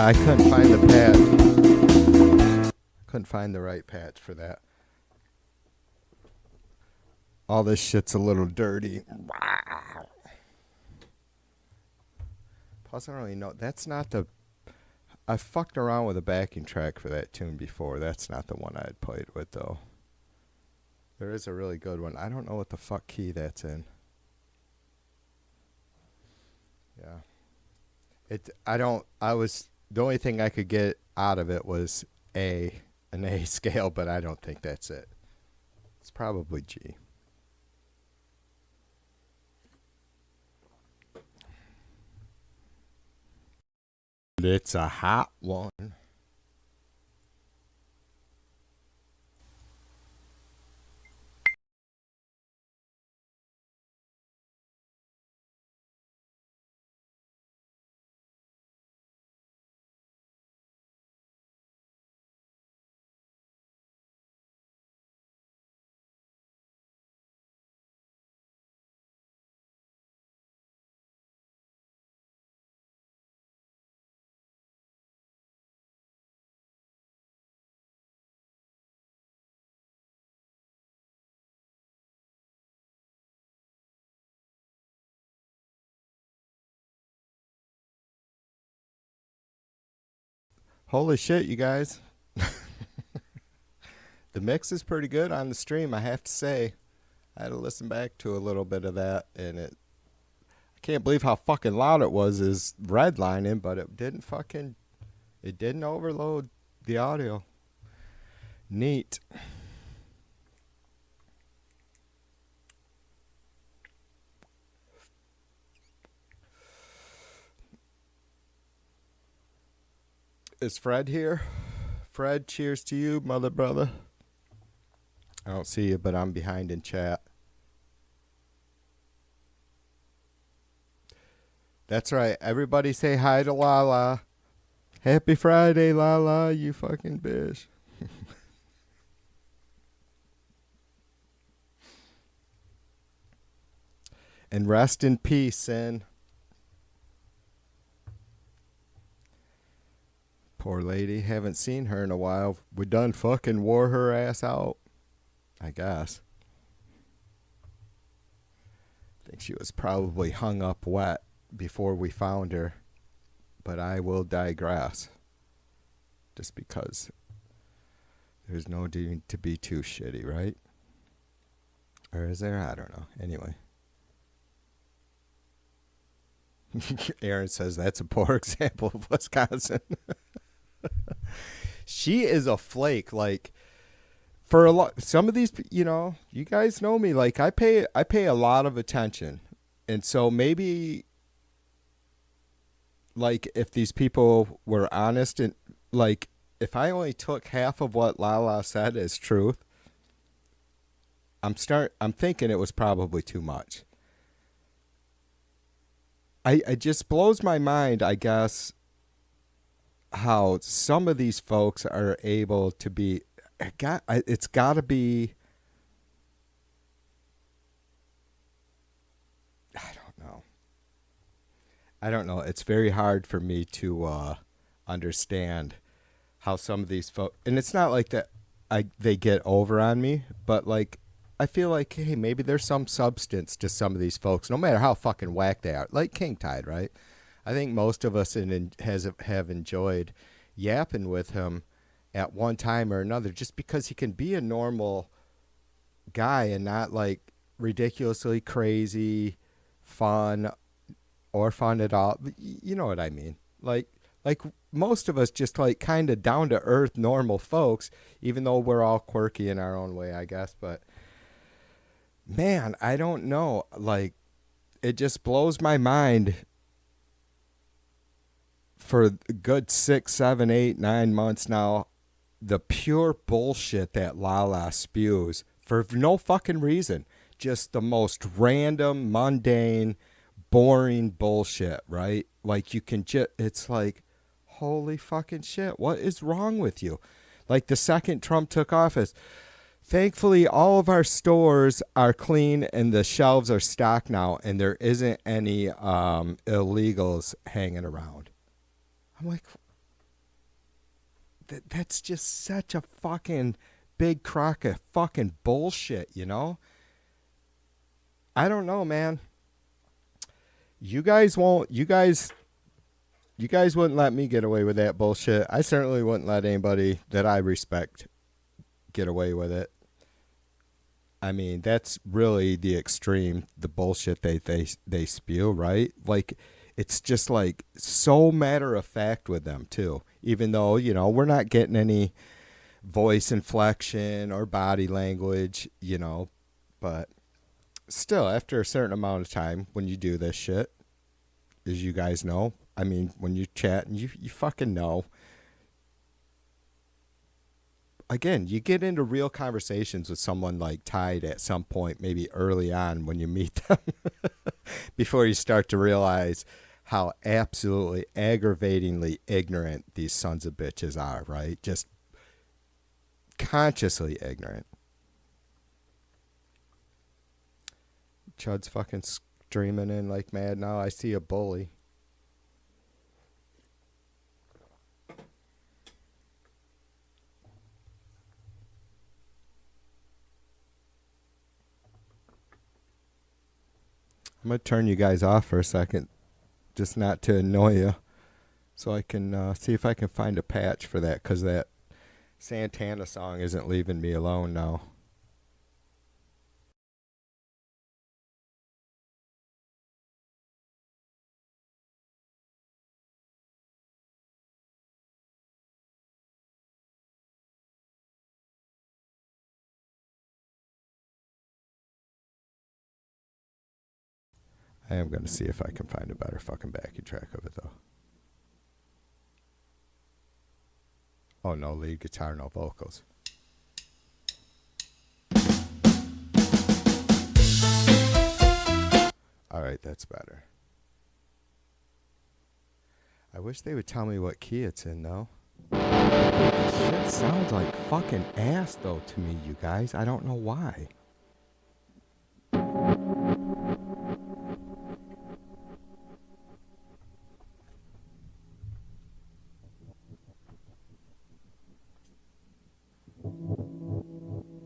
I couldn't find the patch. Couldn't find the right patch for that. All this shit's a little dirty. Plus, I don't really know. That's not the... I fucked around with a backing track for that tune before. That's not the one I had played with, though. There is a really good one. I don't know what the fuck key that's in. Yeah. The only thing I could get out of it was an A scale, but I don't think that's it. It's probably G. It's a hot one. Holy shit, you guys. The mix is pretty good on the stream, I have to say. I had to listen back to a little bit of that, and I can't believe how fucking loud it was is redlining, but it didn't overload the audio. Neat. Is Fred here? Fred, cheers to you, mother brother. I don't see you, but I'm behind in chat. That's right. Everybody say hi to Lala. Happy Friday, Lala, you fucking bitch. And rest in peace, Sin. Poor lady. Haven't seen her in a while. We done fucking wore her ass out, I guess. I think she was probably hung up wet before we found her. But I will digress. Just because there's no need to be too shitty, right? Or is there? I don't know. Anyway. Aaron says that's a poor example of Wisconsin. She is a flake. Like, for a lot, some of these, you guys know me. Like, I pay a lot of attention, and so maybe, like, if these people were honest and like, if I only took half of what Lala said as truth, I'm thinking it was probably too much. It just blows my mind, I guess, how some of these folks are able to be. It's got to be. I don't know. It's very hard for me to understand how some of these folks, and it's not like that they get over on me, but like, I feel like, hey, maybe there's some substance to some of these folks, no matter how fucking whack they are. Like King Tide, right? I think most of us have enjoyed yapping with him at one time or another, just because he can be a normal guy and not like ridiculously crazy, fun, or fun at all. You know what I mean? Like most of us just like kind of down to earth, normal folks, even though we're all quirky in our own way, I guess. But man, I don't know. Like, it just blows my mind. For a good 6, 7, 8, 9 months now, the pure bullshit that Lala spews for no fucking reason. Just the most random, mundane, boring bullshit, right? Like, you can just, it's like, holy fucking shit, what is wrong with you? Like, the second Trump took office, thankfully, all of our stores are clean and the shelves are stocked now, and there isn't any illegals hanging around. I'm like, That's just such a fucking big crock of fucking bullshit, you know? I don't know, man. You guys won't. You guys wouldn't let me get away with that bullshit. I certainly wouldn't let anybody that I respect get away with it. I mean, that's really the extreme, the bullshit they spew, right? Like, it's just like so matter of fact with them too. Even though, you know, we're not getting any voice inflection or body language, you know, but still, after a certain amount of time, when you do this shit, as you guys know, I mean, when you chat and you fucking know. Again, you get into real conversations with someone like Tide at some point, maybe early on when you meet them, before you start to realize how absolutely aggravatingly ignorant these sons of bitches are, right? Just consciously ignorant. Chud's fucking streaming in like mad now. I see a bully. I'm going to turn you guys off for a second, just not to annoy you, so I can see if I can find a patch for that, because that Santana song isn't leaving me alone now. I am going to see if I can find a better fucking backing track of it, though. Oh, no lead guitar, no vocals. Alright, that's better. I wish they would tell me what key it's in, though. This shit sounds like fucking ass, though, to me, you guys. I don't know why.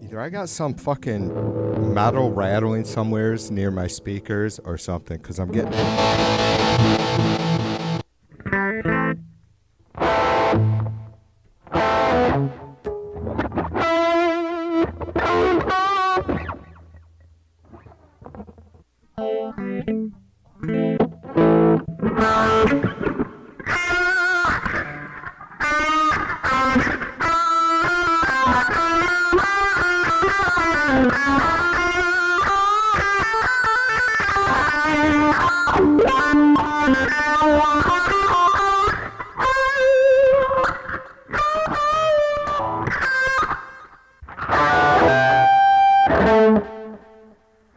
Either I got some fucking metal rattling somewheres near my speakers or something, because I'm getting...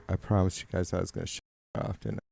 I promised you guys I was going to shut it off, didn't I?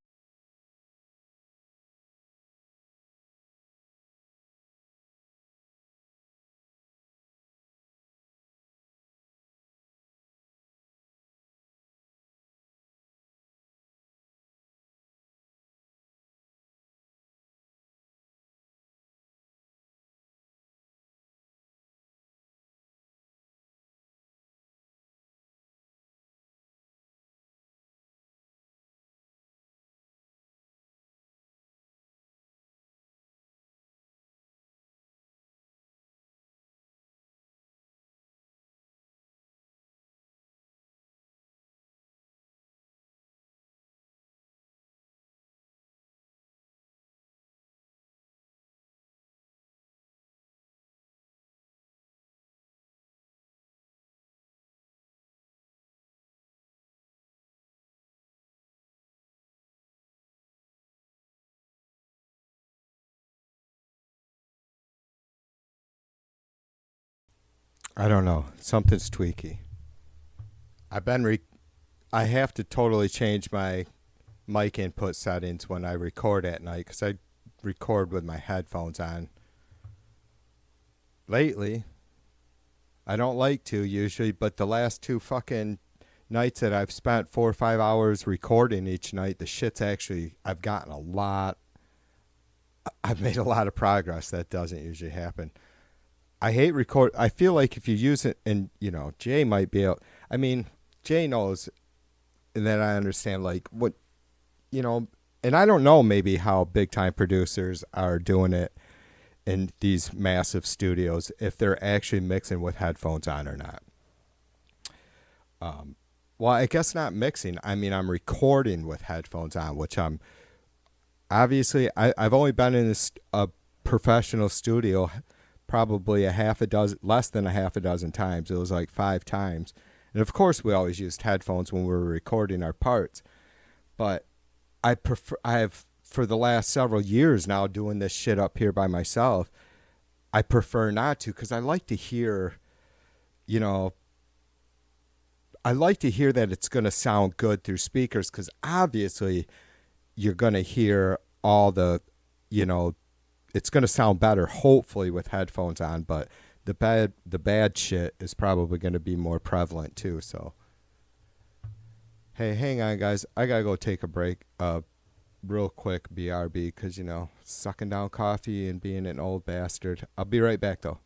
I don't know. Something's tweaky. I have to totally change my mic input settings when I record at night, because I record with my headphones on. Lately, I don't like to usually, but the last two fucking nights that I've spent 4 or 5 hours recording each night, the shit's actually, I've made a lot of progress. That doesn't usually happen. I hate record. I feel like if you use it, and Jay might be able. I mean, Jay knows, and then I understand like what you know, and I don't know maybe how big time producers are doing it in these massive studios if they're actually mixing with headphones on or not. Well, I guess not mixing. I mean, I'm recording with headphones on, which I'm obviously I've only been in a professional studio probably a half a dozen, less than a half a dozen times. It was like 5 times, and of course we always used headphones when we were recording our parts. But I prefer. I have for the last several years now doing this shit up here by myself. I prefer not to because I like to hear, you know, I like to hear that it's going to sound good through speakers because obviously you're going to hear all the, you know, it's going to sound better hopefully with headphones on, but the bad shit is probably going to be more prevalent too. So hey, hang on guys, I got to go take a break real quick, BRB, because sucking down coffee and being an old bastard. I'll be right back though.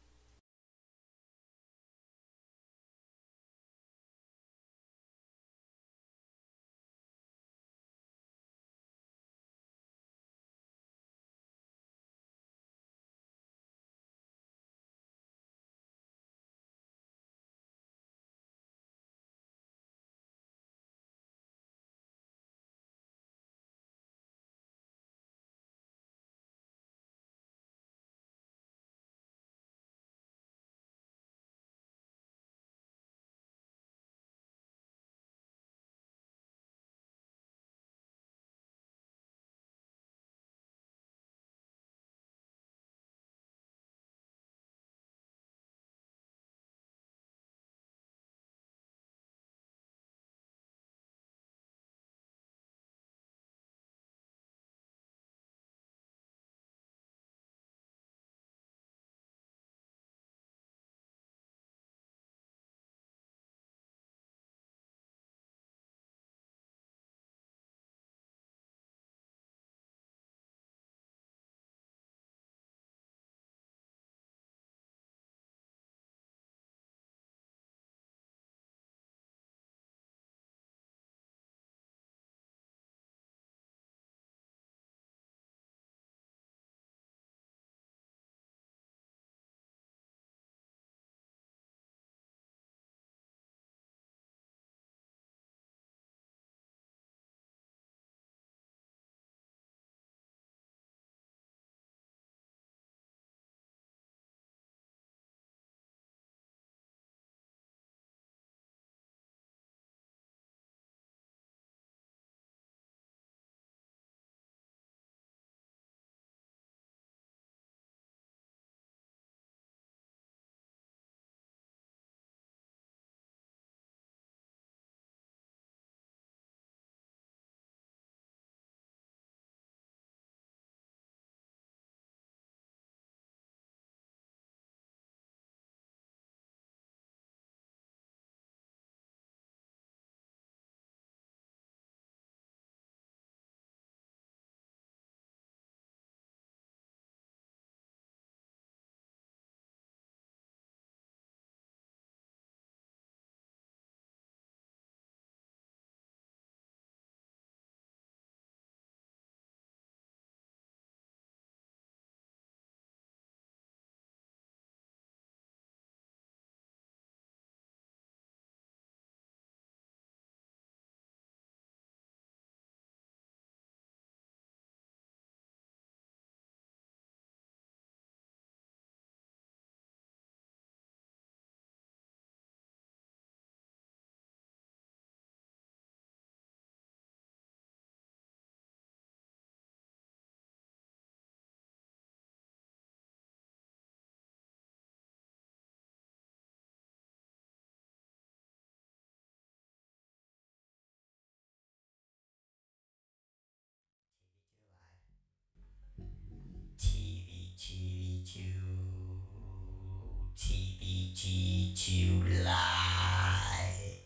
TBG2 Live.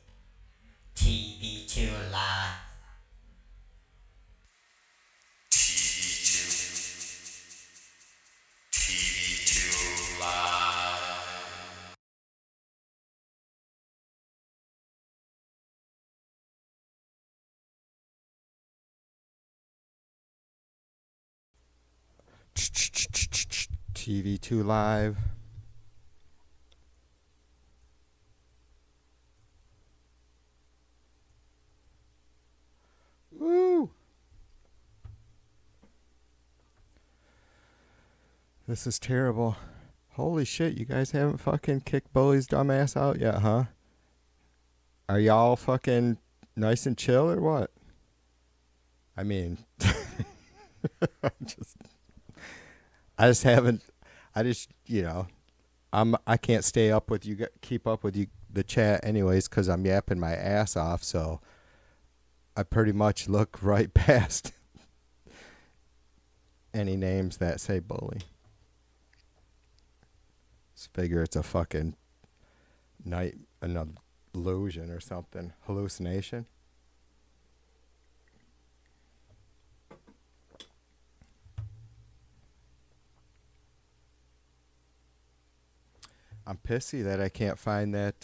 TB2 Live. TB2 Live. TV2 Live. Woo! This is terrible. Holy shit, you guys haven't fucking kicked Bully's dumbass out yet, huh? Are y'all fucking nice and chill or what? I mean, I just haven't. I just, I can't stay up with you, keep up with you, the chat anyways, because I'm yapping my ass off. So I pretty much look right past any names that say Bully. Just figure it's a fucking an illusion or something, hallucination. I'm pissy that I can't find that,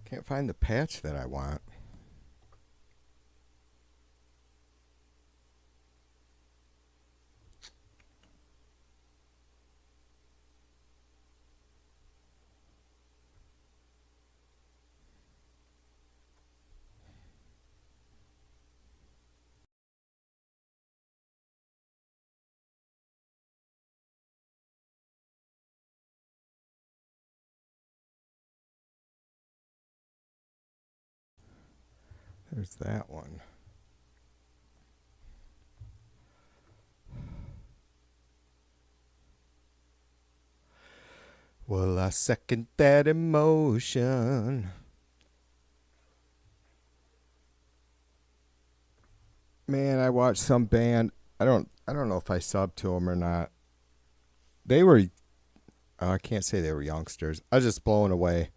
can't find the patch that I want. There's that one. Well, I second that emotion. Man, I watched some band. I don't know if I subbed to them or not. They were, I can't say they were youngsters. I was just blown away.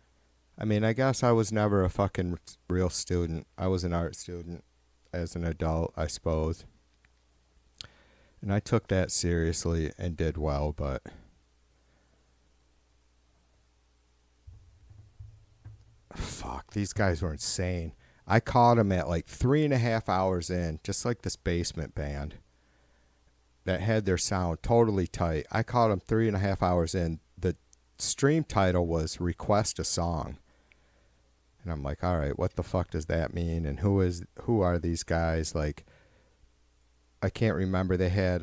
I mean, I guess I was never a fucking real student. I was an art student as an adult, I suppose. And I took that seriously and did well, but fuck, these guys were insane. I caught them at like 3.5 hours in, just like this basement band that had their sound totally tight. I caught them 3.5 hours in. The stream title was Request a Song. And I'm like, all right, what the fuck does that mean? And who are these guys? Like, I can't remember. They had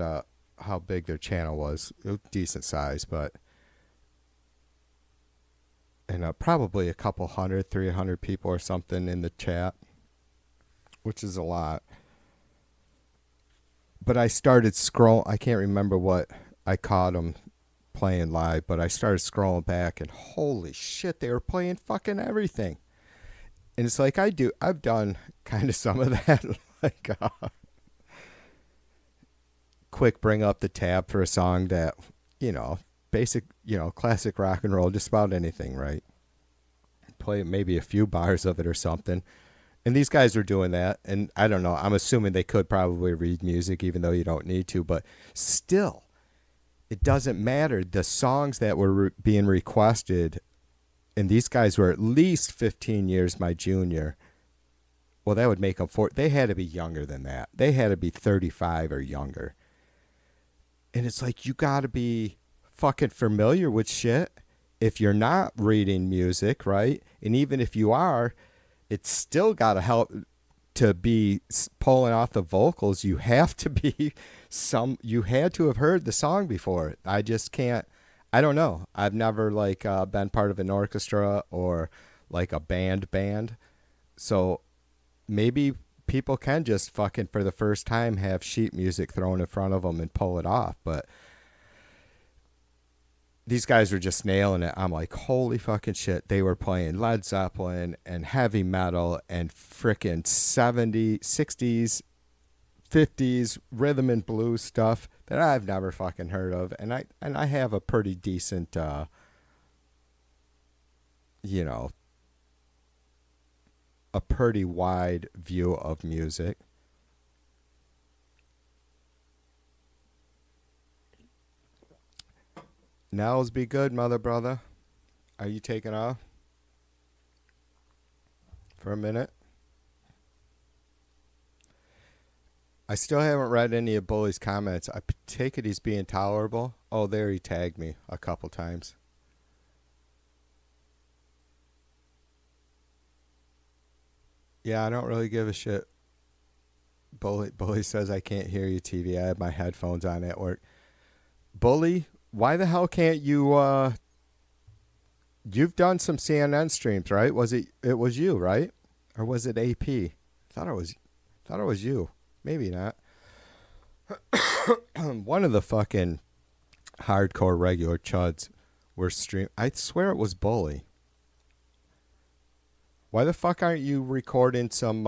how big their channel was. It was decent size, but and probably a couple 300 people or something in the chat, which is a lot. But I started scrolling. I can't remember what I caught them playing live, but I started scrolling back, and holy shit, they were playing fucking everything. And it's like I've done kind of some of that, like quick bring up the tab for a song that, basic, classic rock and roll, just about anything, right? Play maybe a few bars of it or something. And these guys were doing that, and I don't know, I'm assuming they could probably read music even though you don't need to, but still, it doesn't matter. The songs that were being requested, and these guys were at least 15 years my junior. Well, that would make them they had to be younger than that. They had to be 35 or younger. And it's like, you got to be fucking familiar with shit if you're not reading music, right? And even if you are, it's still got to help to be pulling off the vocals. You have to be you had to have heard the song before. I just can't. I don't know. I've never been part of an orchestra or like a band. So maybe people can just fucking for the first time have sheet music thrown in front of them and pull it off. But these guys were just nailing it. I'm like, holy fucking shit. They were playing Led Zeppelin and heavy metal and frickin' 70s, 60s, 50s rhythm and blues stuff that I've never fucking heard of. And I have a pretty decent, a pretty wide view of music. Nels, be good, mother brother. Are you taking off for a minute? I still haven't read any of Bully's comments. I take it he's being tolerable. Oh, there he tagged me a couple times. Yeah, I don't really give a shit. Bully says I can't hear you, TV. I have my headphones on at work. Bully, why the hell can't you? You've done some CNN streams, right? It was you, right? Or was it AP? Thought it was you. Maybe not. One of the fucking hardcore regular chuds were stream. I swear it was Bully. Why the fuck aren't you recording some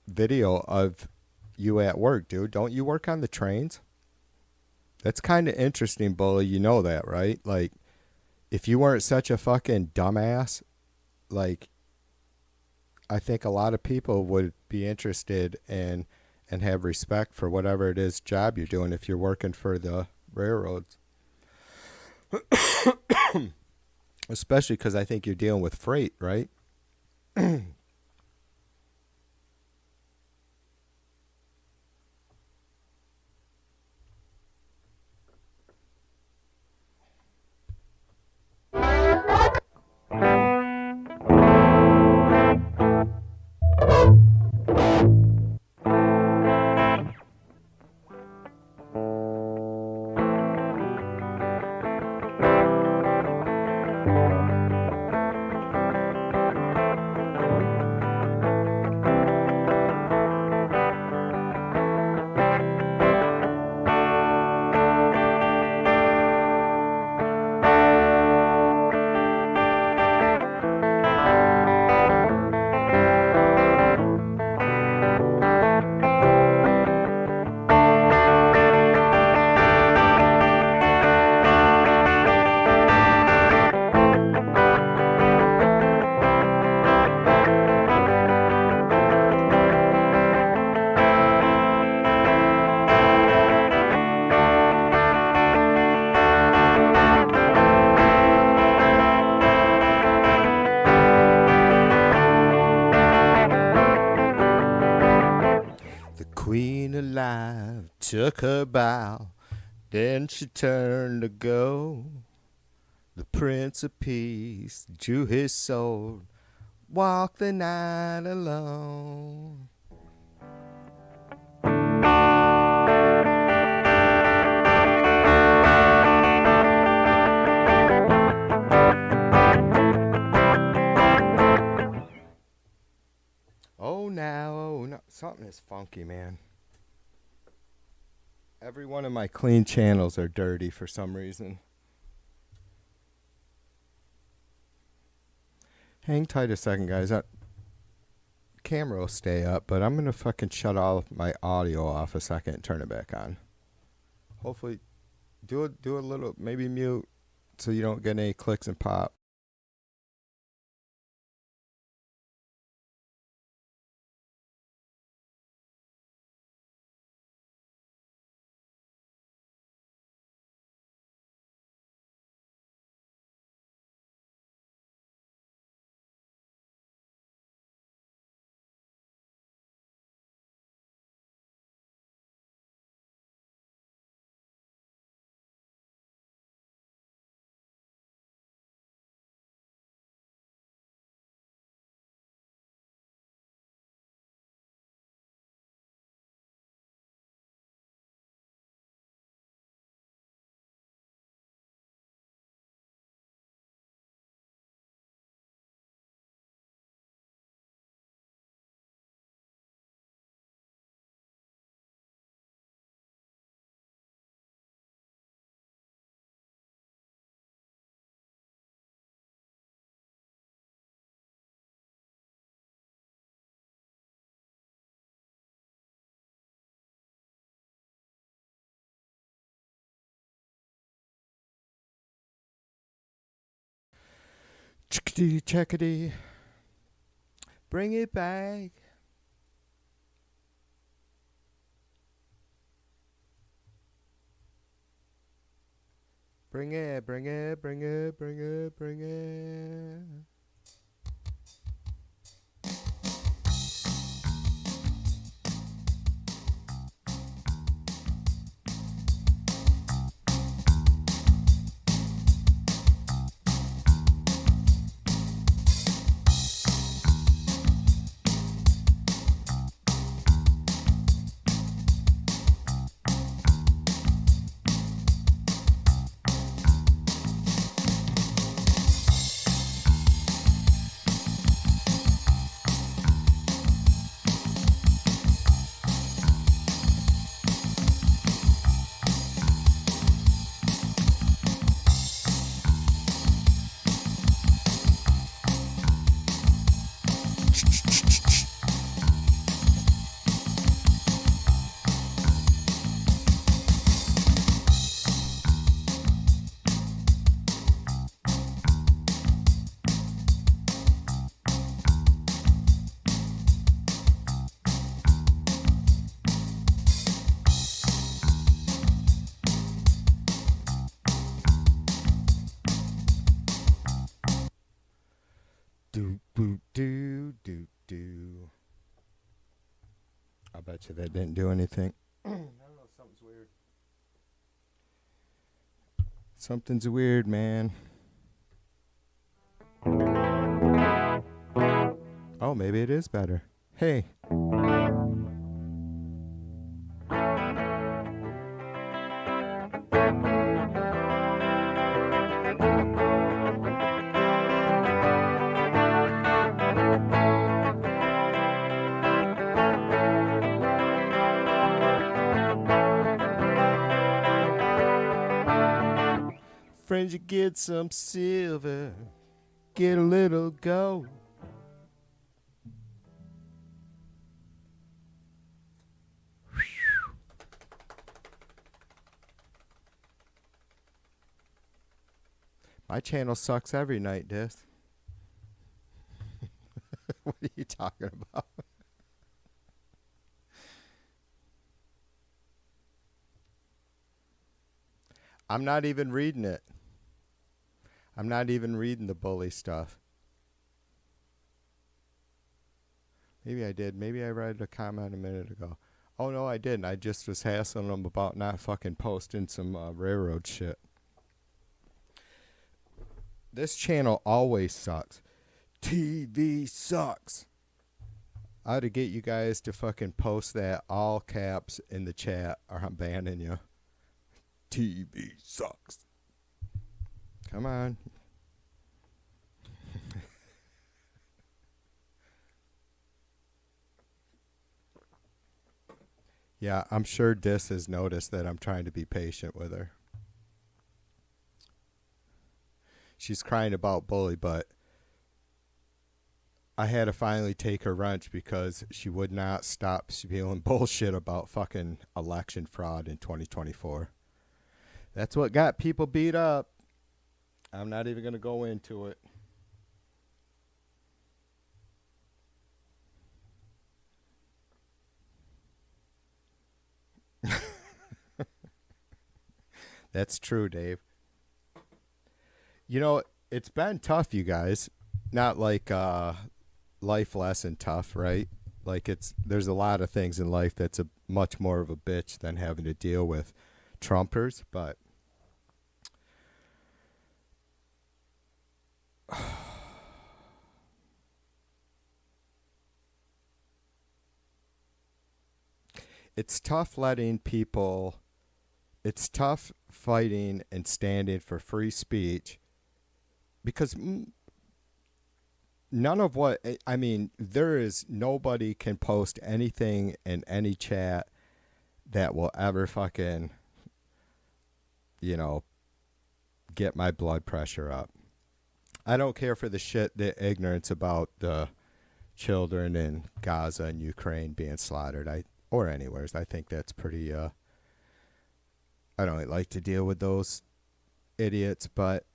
video of you at work, dude? Don't you work on the trains? That's kind of interesting, Bully. You know that, right? Like, if you weren't such a fucking dumbass, like, I think a lot of people would be interested in and have respect for whatever it is job you're doing if you're working for the railroads. Especially because I think you're dealing with freight, right? Queen alive took her bow, then she turned to go. The Prince of Peace drew his sword, walked the night alone. Oh no, something is funky, man. Every one of my clean channels are dirty for some reason. Hang tight a second, guys. That camera will stay up, but I'm gonna fucking shut all my audio off a second and turn it back on. Hopefully, do a little, maybe mute, so you don't get any clicks and pop. Chickadee, checkadee. Bring it back. Bring it, bring it, bring it, bring it, bring it. Do boo do do do. I bet you that didn't do anything. I don't know. Something's weird. Something's weird, man. Oh, maybe it is better. Hey. Friends, you get some silver, get a little gold. My channel sucks every night, Dis. What are you talking about? I'm not even reading it. I'm not even reading the bully stuff. Maybe I did. Maybe I read a comment a minute ago. Oh, no, I didn't. I just was hassling them about not fucking posting some railroad shit. This channel always sucks. TV sucks. I ought to get you guys to fucking post that all caps in the chat or I'm banning you. TV sucks. Come on. Yeah, I'm sure Dis has noticed that I'm trying to be patient with her. She's crying about bully, but I had to finally take her wrench because she would not stop spewing bullshit about fucking election fraud in 2024. That's what got people beat up. I'm not even going to go into it. That's true, Dave. You know, it's been tough, you guys. Not like life lesson tough, right? Like there's a lot of things in life that's a much more of a bitch than having to deal with Trumpers, but it's tough letting people, it's tough fighting and standing for free speech because none of what, I mean, there is nobody can post anything in any chat that will ever fucking, you know, get my blood pressure up. I don't care for the shit, the ignorance about the children in Gaza and Ukraine being slaughtered. Or anywheres. I think that's pretty. I don't like to deal with those idiots, but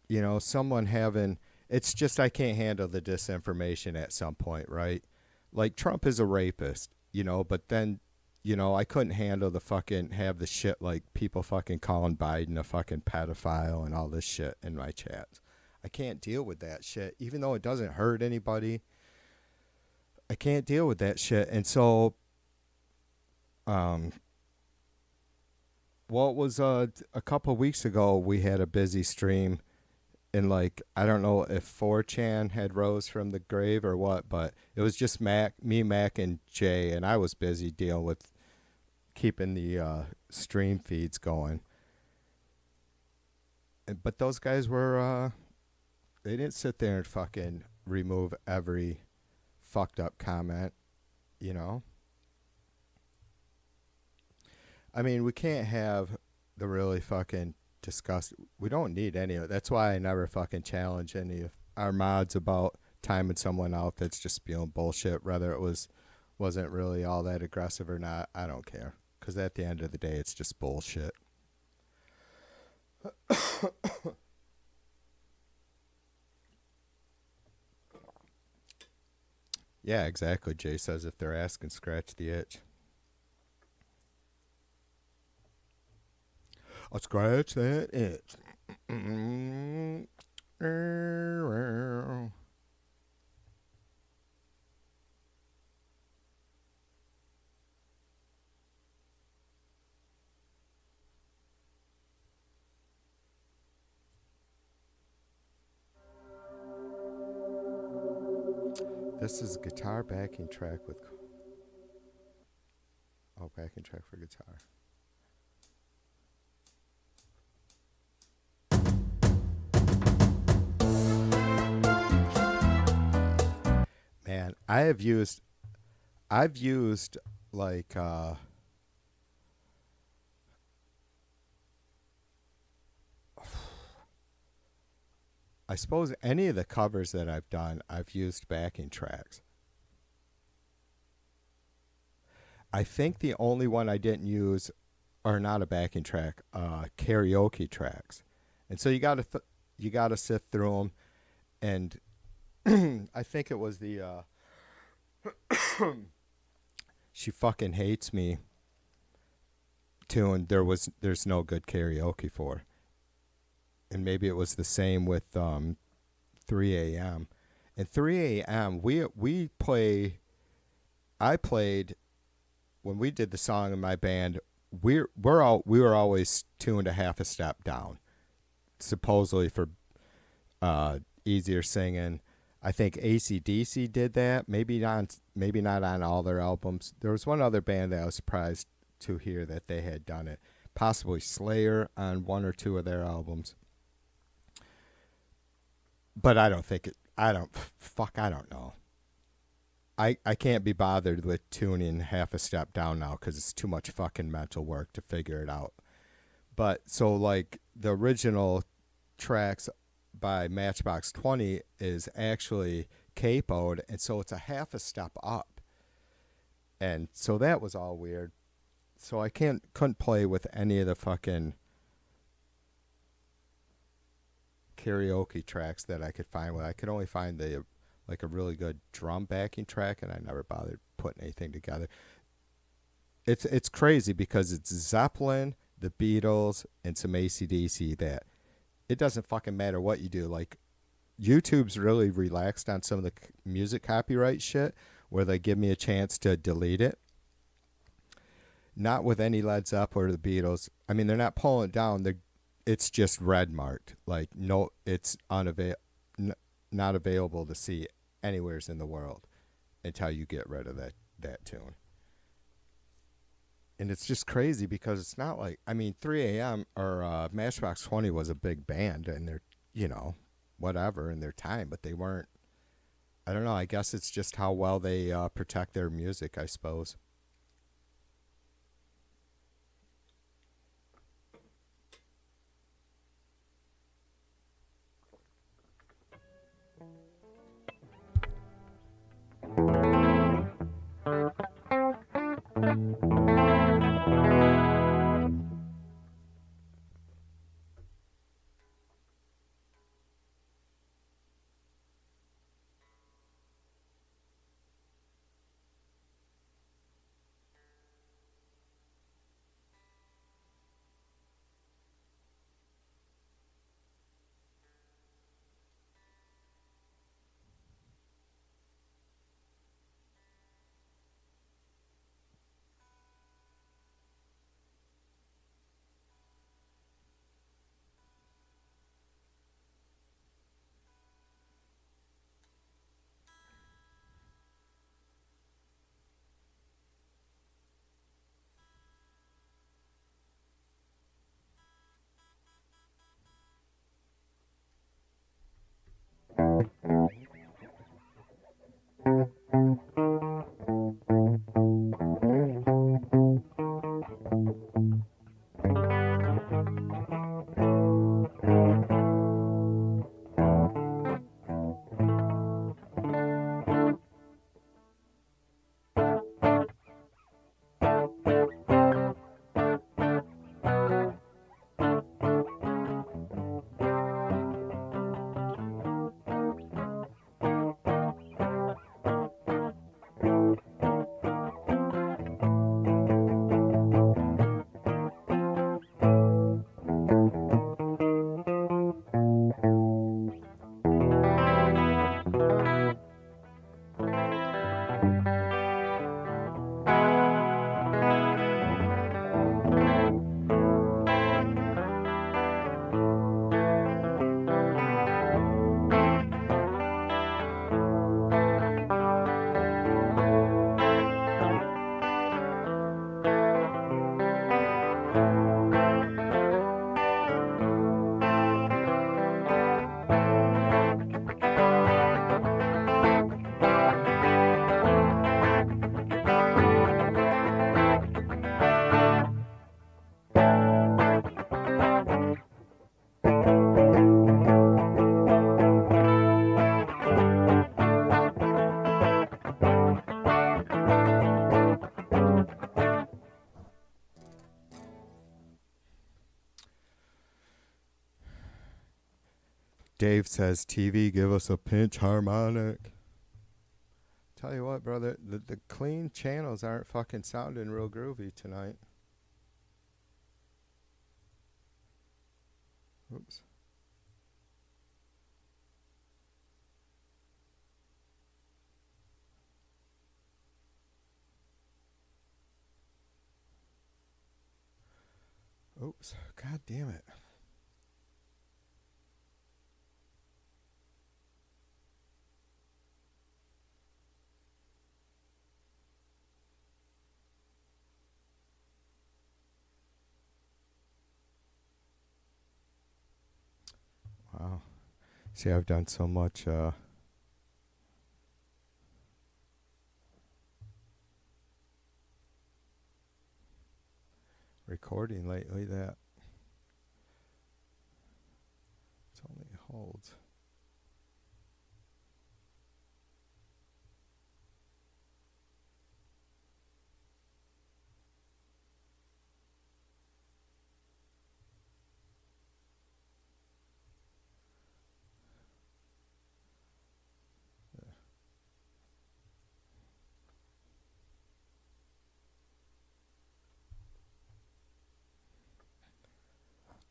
you know, someone having. It's just I can't handle the disinformation at some point, right? Like Trump is a rapist, you know, but then, you know, I couldn't handle the fucking have the shit like people fucking calling Biden a fucking pedophile and all this shit in my chats. I can't deal with that shit, even though it doesn't hurt anybody. I can't deal with that shit. And so, what was a couple weeks ago, we had a busy stream, and like I don't know if 4chan had rose from the grave or what, but it was just Mac, and Jay, and I was busy dealing with keeping the stream feeds going. But those guys were, they didn't sit there and fucking remove every fucked up comment, you know? I mean, we can't have the really fucking disgust. We don't need any of it. That's why I never fucking challenge any of our mods about timing someone out that's just spewing bullshit, whether it wasn't really all that aggressive or not. I don't care. Because at the end of the day, it's just bullshit. Yeah, exactly. Jay says if they're asking, scratch the itch. I'll scratch that itch. This is guitar backing track with. Oh, backing track for guitar. Man, I've used like I suppose any of the covers that I've done, I've used backing tracks. I think the only one I didn't use are not a backing track, karaoke tracks. And so you got to sift through them, and I think it was the She Fucking Hates Me tune there's no good karaoke for. And maybe it was the same with 3 a.m. And 3 a.m. we play I played when we did the song in my band, we were always tuned a half a step down, supposedly for easier singing. I think AC/DC did that. Maybe not on all their albums. There was one other band that I was surprised to hear that they had done it. Possibly Slayer on one or two of their albums. But I don't think it. I don't. Fuck. I don't know. I can't be bothered with tuning half a step down now because it's too much fucking mental work to figure it out. But so like the original tracks by Matchbox 20 is actually capoed, and so it's a half a step up. And so that was all weird. So I couldn't play with any of the fucking karaoke tracks that I could find. I could only find the like a really good drum backing track, and I never bothered putting anything together. It's crazy because it's Zeppelin, the Beatles, and some AC/DC that it doesn't fucking matter what you do. Like YouTube's really relaxed on some of the music copyright shit where they give me a chance to delete it. Not with any Led Zeppelin or the Beatles. I mean, they're not pulling it down. It's just red marked. Like no, it's not available to see anywhere in the world until you get rid of that tune. And it's just crazy because it's not like, I mean, 3 a.m. or Matchbox 20 was a big band, and they're, whatever in their time, but they weren't. I don't know. I guess it's just how well they protect their music, I suppose. Dave says, TV, give us a pinch harmonic. Tell you what, brother, the clean channels aren't fucking sounding real groovy tonight. Oops. Oops. God damn it. Wow. See, I've done so much recording lately that it only holds.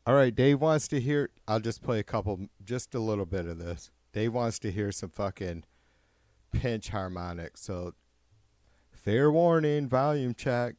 All right, Dave wants to hear. I'll just play just a little bit of this. Dave wants to hear some fucking pinch harmonics. So, fair warning, volume check.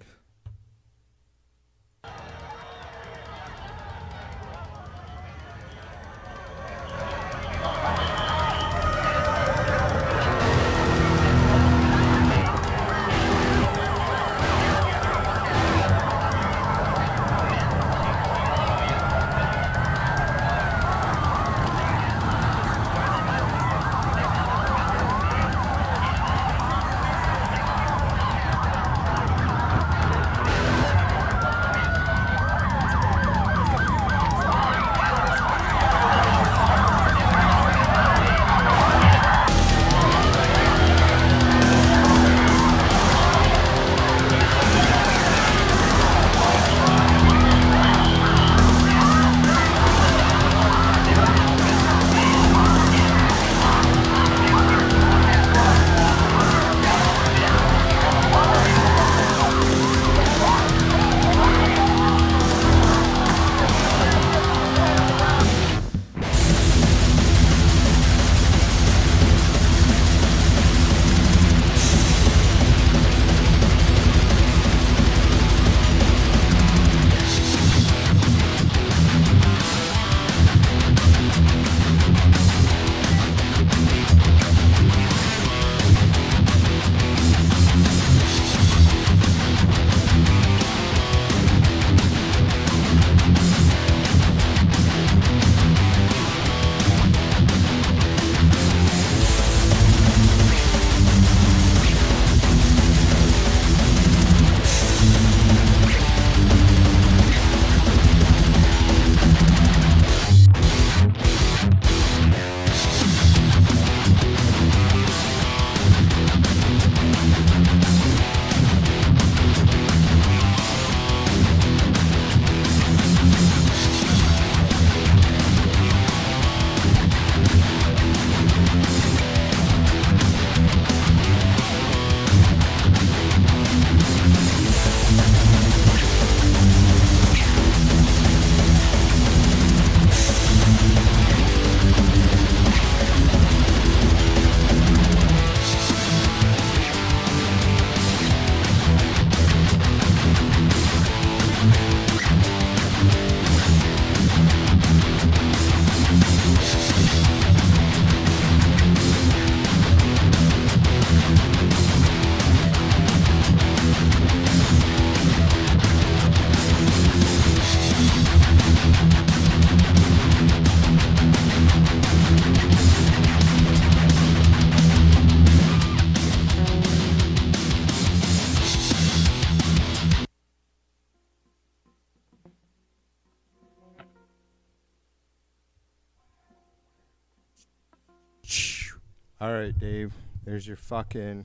All right, Dave. There's your fucking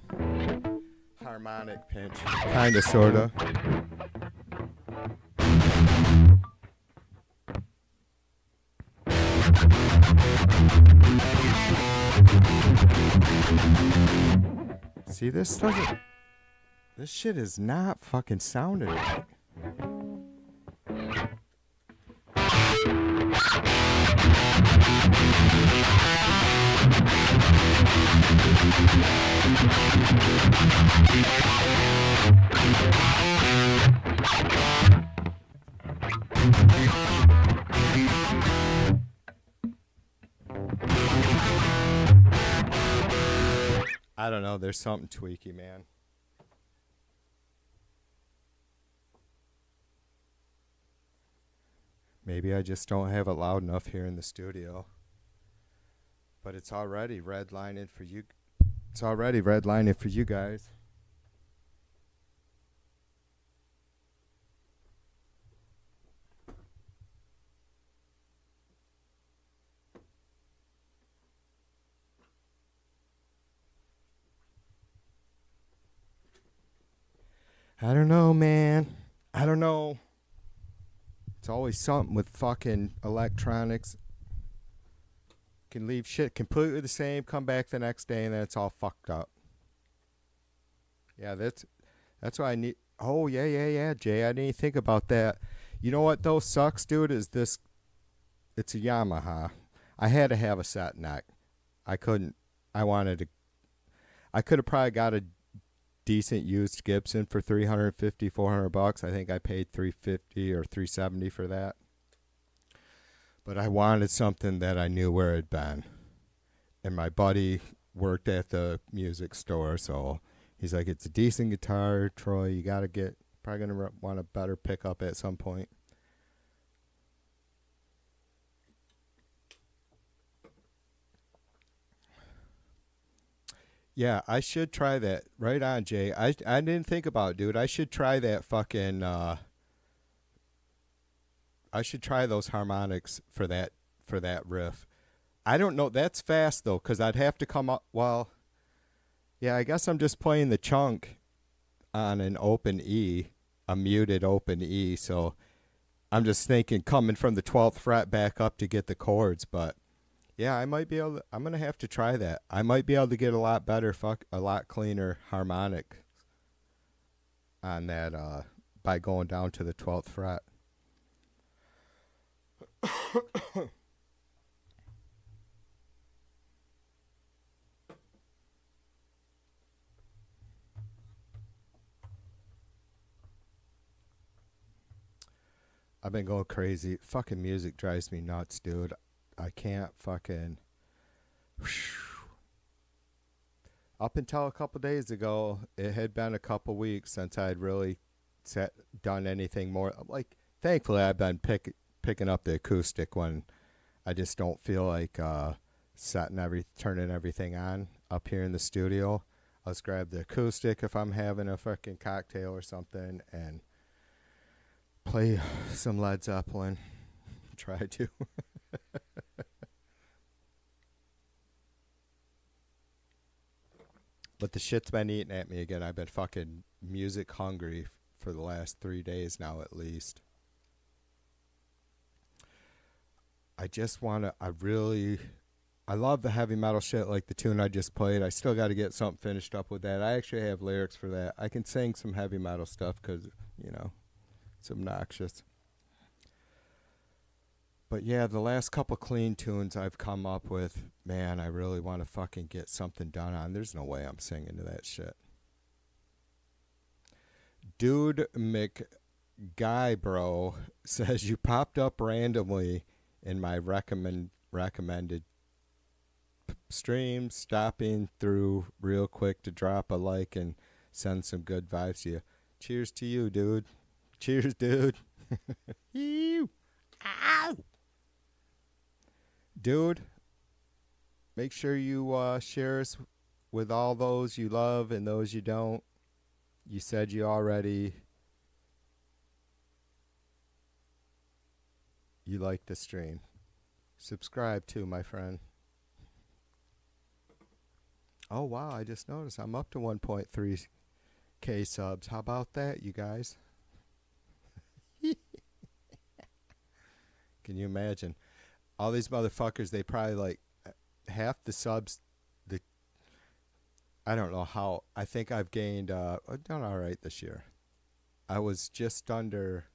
harmonic pinch. Kinda, sorta. See, this doesn't. This shit is not fucking sounding right. I don't know. There's something tweaky, man. Maybe I just don't have it loud enough here in the studio. But it's already redlining for you. It's already redlining for you guys. I don't know, man. I don't know. It's always something with fucking electronics. Can leave shit completely the same, come back the next day, and then it's all fucked up. Yeah, that's why I need. Oh yeah, Jay. I didn't think about that. You know what though sucks, dude? Is this? It's a Yamaha. I had to have a set neck. I couldn't. I wanted to. I could have probably got a decent used Gibson for $350, $400. I think I paid $350 or $370 for that. But I wanted something that I knew where it had been. And my buddy worked at the music store, so he's like, "It's a decent guitar, Troy. You gotta get. Probably gonna want a better pickup at some point." Yeah, I should try that. Right on, Jay. I didn't think about it, dude. I should try that fucking I should try those harmonics for that riff. I don't know. That's fast though, cuz I'd have to come up yeah, I guess I'm just playing the chunk on an open E, a muted open E, so I'm just thinking coming from the 12th fret back up to get the chords, but yeah, I might be able to, I'm going to have to try that. I might be able to get a lot better, a lot cleaner harmonic on that by going down to the 12th fret. I've been going crazy. Fucking music drives me nuts, dude. I can't fucking. Up until a couple days ago, it had been a couple weeks since I'd really done anything more. Like, thankfully, I've been picking up the acoustic when I just don't feel like turning everything on up here in the studio. I'll just grab the acoustic if I'm having a fucking cocktail or something and play some Led Zeppelin. Try to. But the shit's been eating at me again. I've been fucking music hungry for the last 3 days now at least. I just want to, I love the heavy metal shit like the tune I just played. I still got to get something finished up with that. I actually have lyrics for that. I can sing some heavy metal stuff because, you know, it's obnoxious. But yeah, the last couple clean tunes I've come up with, man, I really want to fucking get something done on. There's no way I'm singing to that shit. Dude McGuy, bro, says you popped up randomly in my recommended stream, stopping through real quick to drop a like and send some good vibes to you. Cheers to you, dude. Cheers, dude. Ew. Ow. Dude, make sure you share us with all those you love and those you don't. You said you already. You like the stream. Subscribe too, my friend. Oh, wow, I just noticed I'm up to 1.3k subs. How about that, you guys? Can you imagine? All these motherfuckers, they probably like half the subs. I don't know how. I think I've gained. I've done all right this year. I was just under.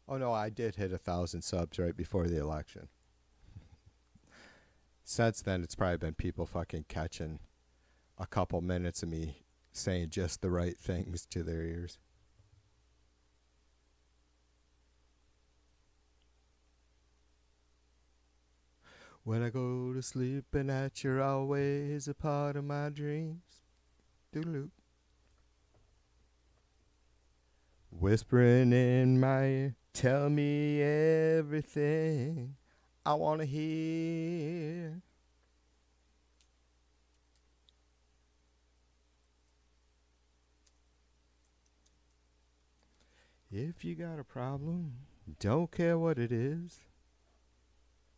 Oh no, I did hit 1,000 subs right before the election. Since then, it's probably been people fucking catching a couple minutes of me saying just the right things to their ears. When I go to sleep at night, you're always a part of my dreams. Doodaloo. Whispering in my ear, tell me everything I want to hear. If you got a problem, don't care what it is,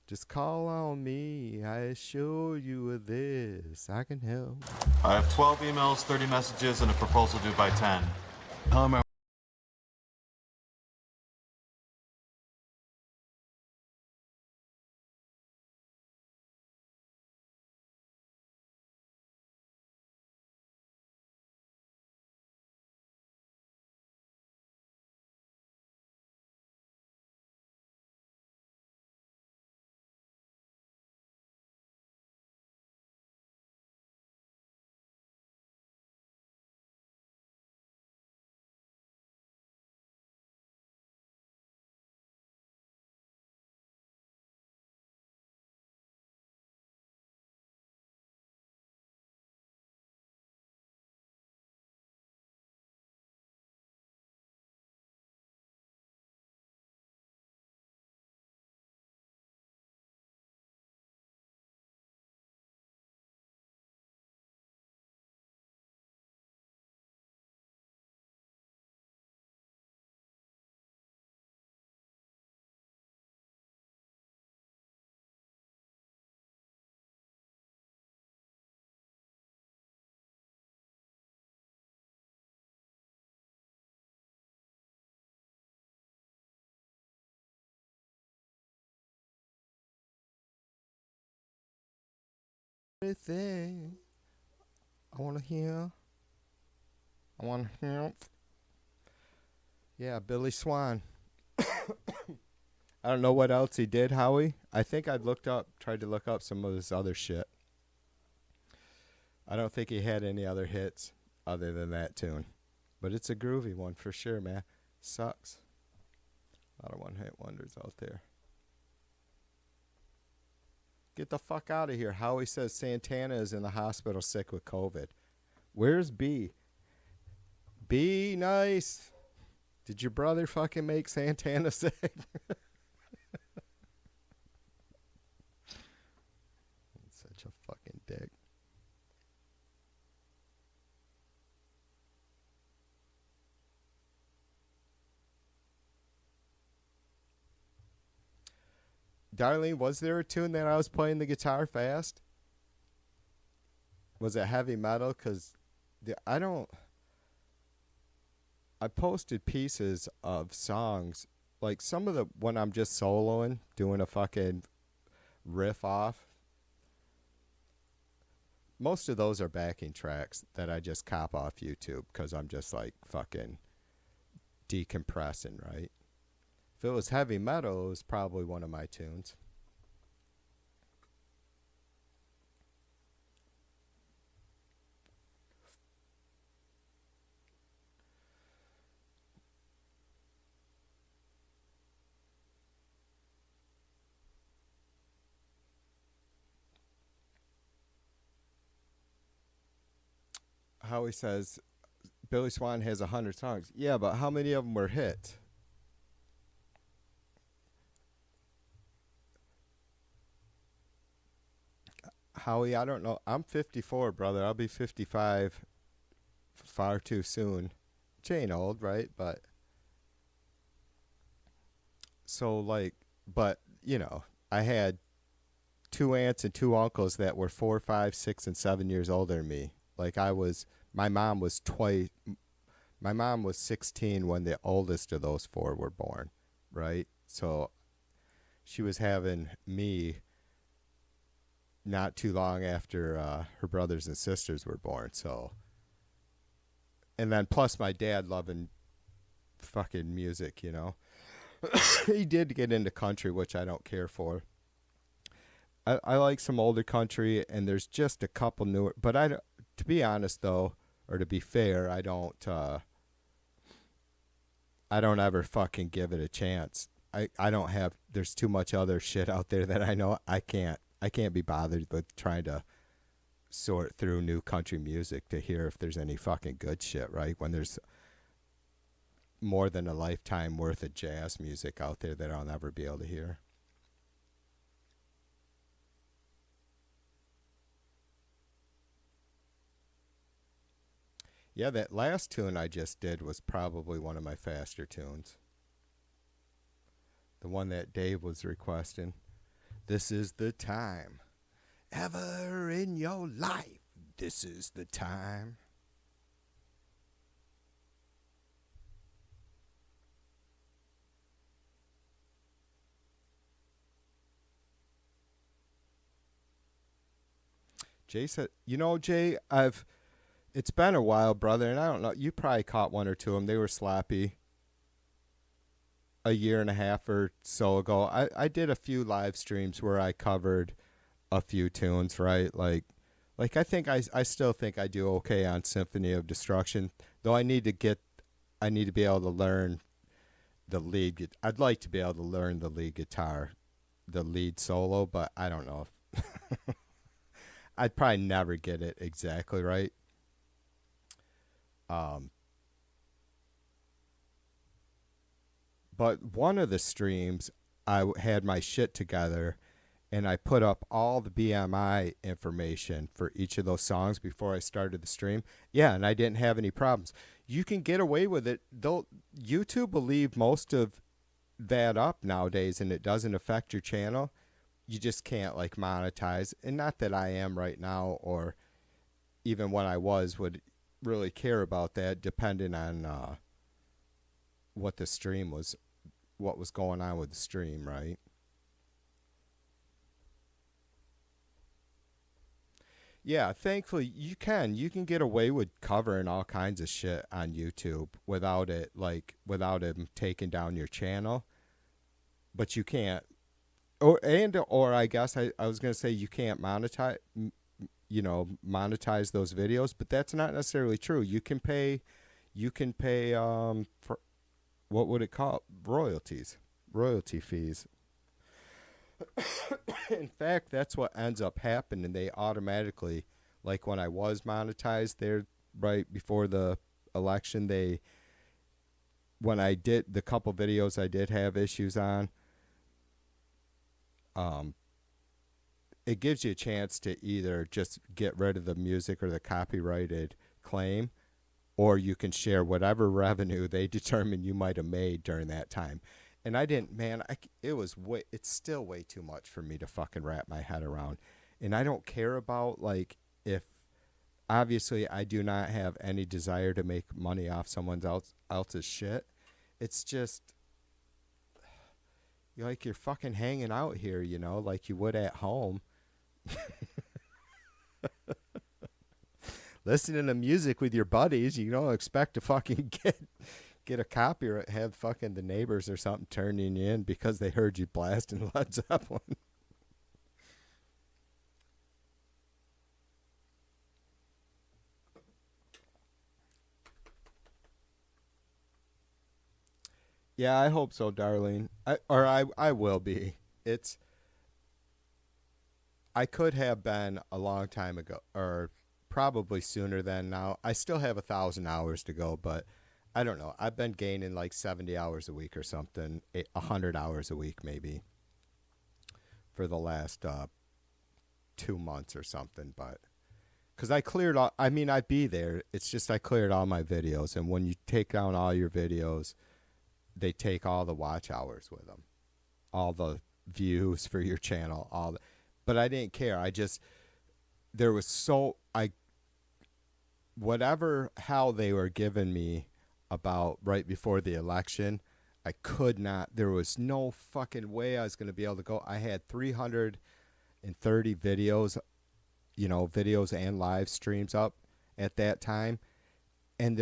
just call on me. I assure you of this, I can help. I have 12 emails, 30 messages, and a proposal due by 10. Tell him Everything I want to hear. I want to hear. Yeah, Billy Swan. I don't know what else he did, Howie. I think I tried to look up some of his other shit. I don't think he had any other hits other than that tune. But it's a groovy one for sure, man. Sucks. A lot of one-hit wonders out there. Get the fuck out of here. Howie says Santana is in the hospital sick with COVID. Where's B? B, nice. Did your brother fucking make Santana sick? Such a fucking dick. Darlene, was there a tune that I was playing the guitar fast? Was it heavy metal? Because I posted pieces of songs, like some of the, when I'm just soloing, doing a fucking riff off. Most of those are backing tracks that I just cop off YouTube because I'm just like fucking decompressing, right? If it was heavy metal, it was probably one of my tunes. Howie says Billy Swan has 100 songs. Yeah, but how many of them were hits? Howie, I don't know. I'm 54, brother. I'll be 55 far too soon. Which ain't old, right? But so like, but you know, I had two aunts and two uncles that were 4, 5, 6, and 7 years older than me. Like my mom was twice. My mom was 16 when the oldest of those four were born, right? So she was having me not too long after her brothers and sisters were born. So, and then plus my dad loving fucking music, you know. He did get into country, which I don't care for. I like some older country, and there's just a couple newer. But to be honest though, or to be fair, I don't ever fucking give it a chance. I don't have. There's too much other shit out there that I know I can't be bothered with trying to sort through new country music to hear if there's any fucking good shit, right? When there's more than a lifetime worth of jazz music out there that I'll never be able to hear. Yeah, that last tune I just did was probably one of my faster tunes. The one that Dave was requesting. This is the time. Ever in your life, this is the time. Jay said, you know, Jay, it's been a while, brother, and I don't know, you probably caught one or two of them. They were sloppy a year and a half or so ago. I did a few live streams where I covered a few tunes, right? Like I think I still think I do okay on Symphony of Destruction, though I need to be able to learn the lead. I'd like to be able to learn the lead guitar, the lead solo, but I don't know if I'd probably never get it exactly right. But one of the streams, I had my shit together, and I put up all the BMI information for each of those songs before I started the stream. Yeah, and I didn't have any problems. You can get away with it. YouTube will leave most of that up nowadays, and it doesn't affect your channel. You just can't like monetize, and not that I am right now, or even when I would really care about that, depending on what the stream was, what was going on with the stream, right? Yeah, thankfully you can get away with covering all kinds of shit on YouTube without it taking down your channel, but you can't. Or I guess I was gonna say you can't monetize those videos, but that's not necessarily true. You can pay for, what would it call, royalty fees. In fact, that's what ends up happening. They automatically, like when I was monetized there right before the election, when I did the couple videos I did have issues on, it gives you a chance to either just get rid of the music or the copyrighted claim, or you can share whatever revenue they determine you might have made during that time. And I didn't, man, it's still way too much for me to fucking wrap my head around. And I don't care about, like, if, obviously I do not have any desire to make money off someone else's shit. It's just, you're fucking hanging out here, like you would at home. Listening to music with your buddies, you don't expect to fucking get a copyright, have fucking the neighbors or something turning you in because they heard you blasting Led Zeppelin. Yeah, I hope so, darling. I will be. I could have been a long time ago, or probably sooner than now. I still have 1,000 hours to go, but I don't know. I've been gaining like 70 hours a week or something, 100 hours a week maybe, for the last 2 months or something. But because I cleared all, I'd be there. It's just I cleared all my videos, and when you take down all your videos, they take all the watch hours with them, all the views for your channel, but I didn't care. Whatever hell they were giving me about right before the election, I could not, there was no fucking way I was going to be able to go. I had 300 and 30 videos, videos and live streams up at that time. And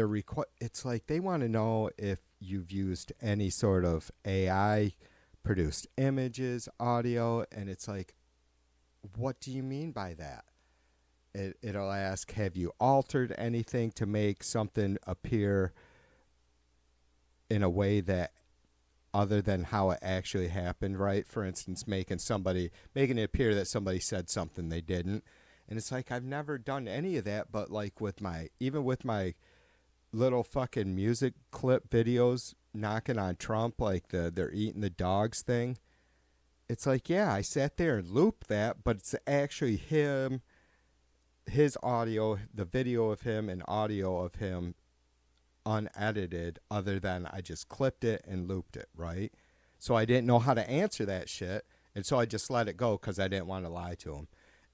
it's like they want to know if you've used any sort of AI produced images, audio, and it's like, what do you mean by that? It'll ask, have you altered anything to make something appear in a way that other than how it actually happened, right? For instance, making it appear that somebody said something they didn't. And it's like, I've never done any of that, but like even with my little fucking music clip videos knocking on Trump, like they're eating the dogs thing. It's like, yeah, I sat there and looped that, but it's actually him, his audio, the video of him and audio of him unedited, other than I just clipped it and looped it, right? So I didn't know how to answer that shit, and so I just let it go because I didn't want to lie to him.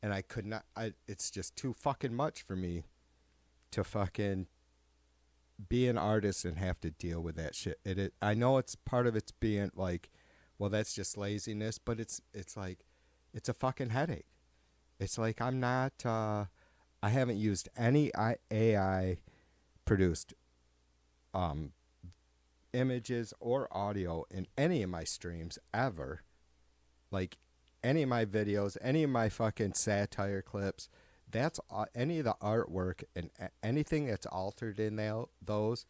And I could not, it's just too fucking much for me to fucking be an artist and have to deal with that shit. I know it's part of it's being like, well, that's just laziness, but it's like, it's a fucking headache. It's like I'm not, I haven't used any AI produced images or audio in any of my streams ever. Like any of my videos, any of my fucking satire clips, that's any of the artwork and anything that's altered in those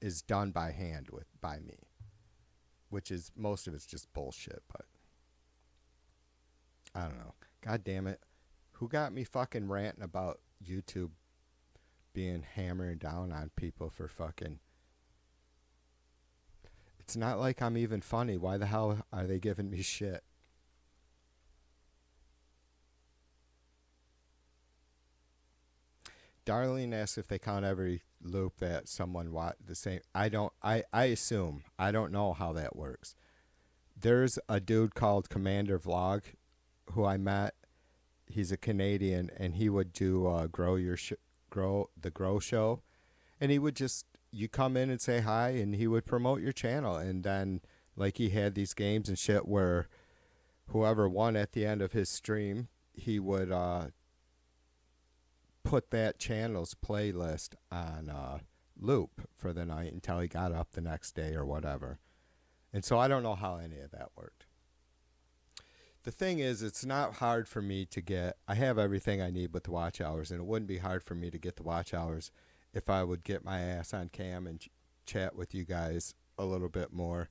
is done by hand by me, which is most of it's just bullshit. But I don't know. God damn it, who got me fucking ranting about YouTube being hammered down on people for fucking? It's not like I'm even funny. Why the hell are they giving me shit? Darlene asks if they count every loop that someone watched the same. I assume. I don't know how that works. There's a dude called Commander Vlog who I met. He's a Canadian, and he would do the Grow Show, and he would just, you come in and say hi, and he would promote your channel, and then like he had these games and shit where whoever won at the end of his stream, he would put that channel's playlist on loop for the night until he got up the next day or whatever. And so I don't know how any of that worked. The thing is, it's not hard for me to get, I have everything I need with the watch hours, and it wouldn't be hard for me to get the watch hours if I would get my ass on cam and chat with you guys a little bit more.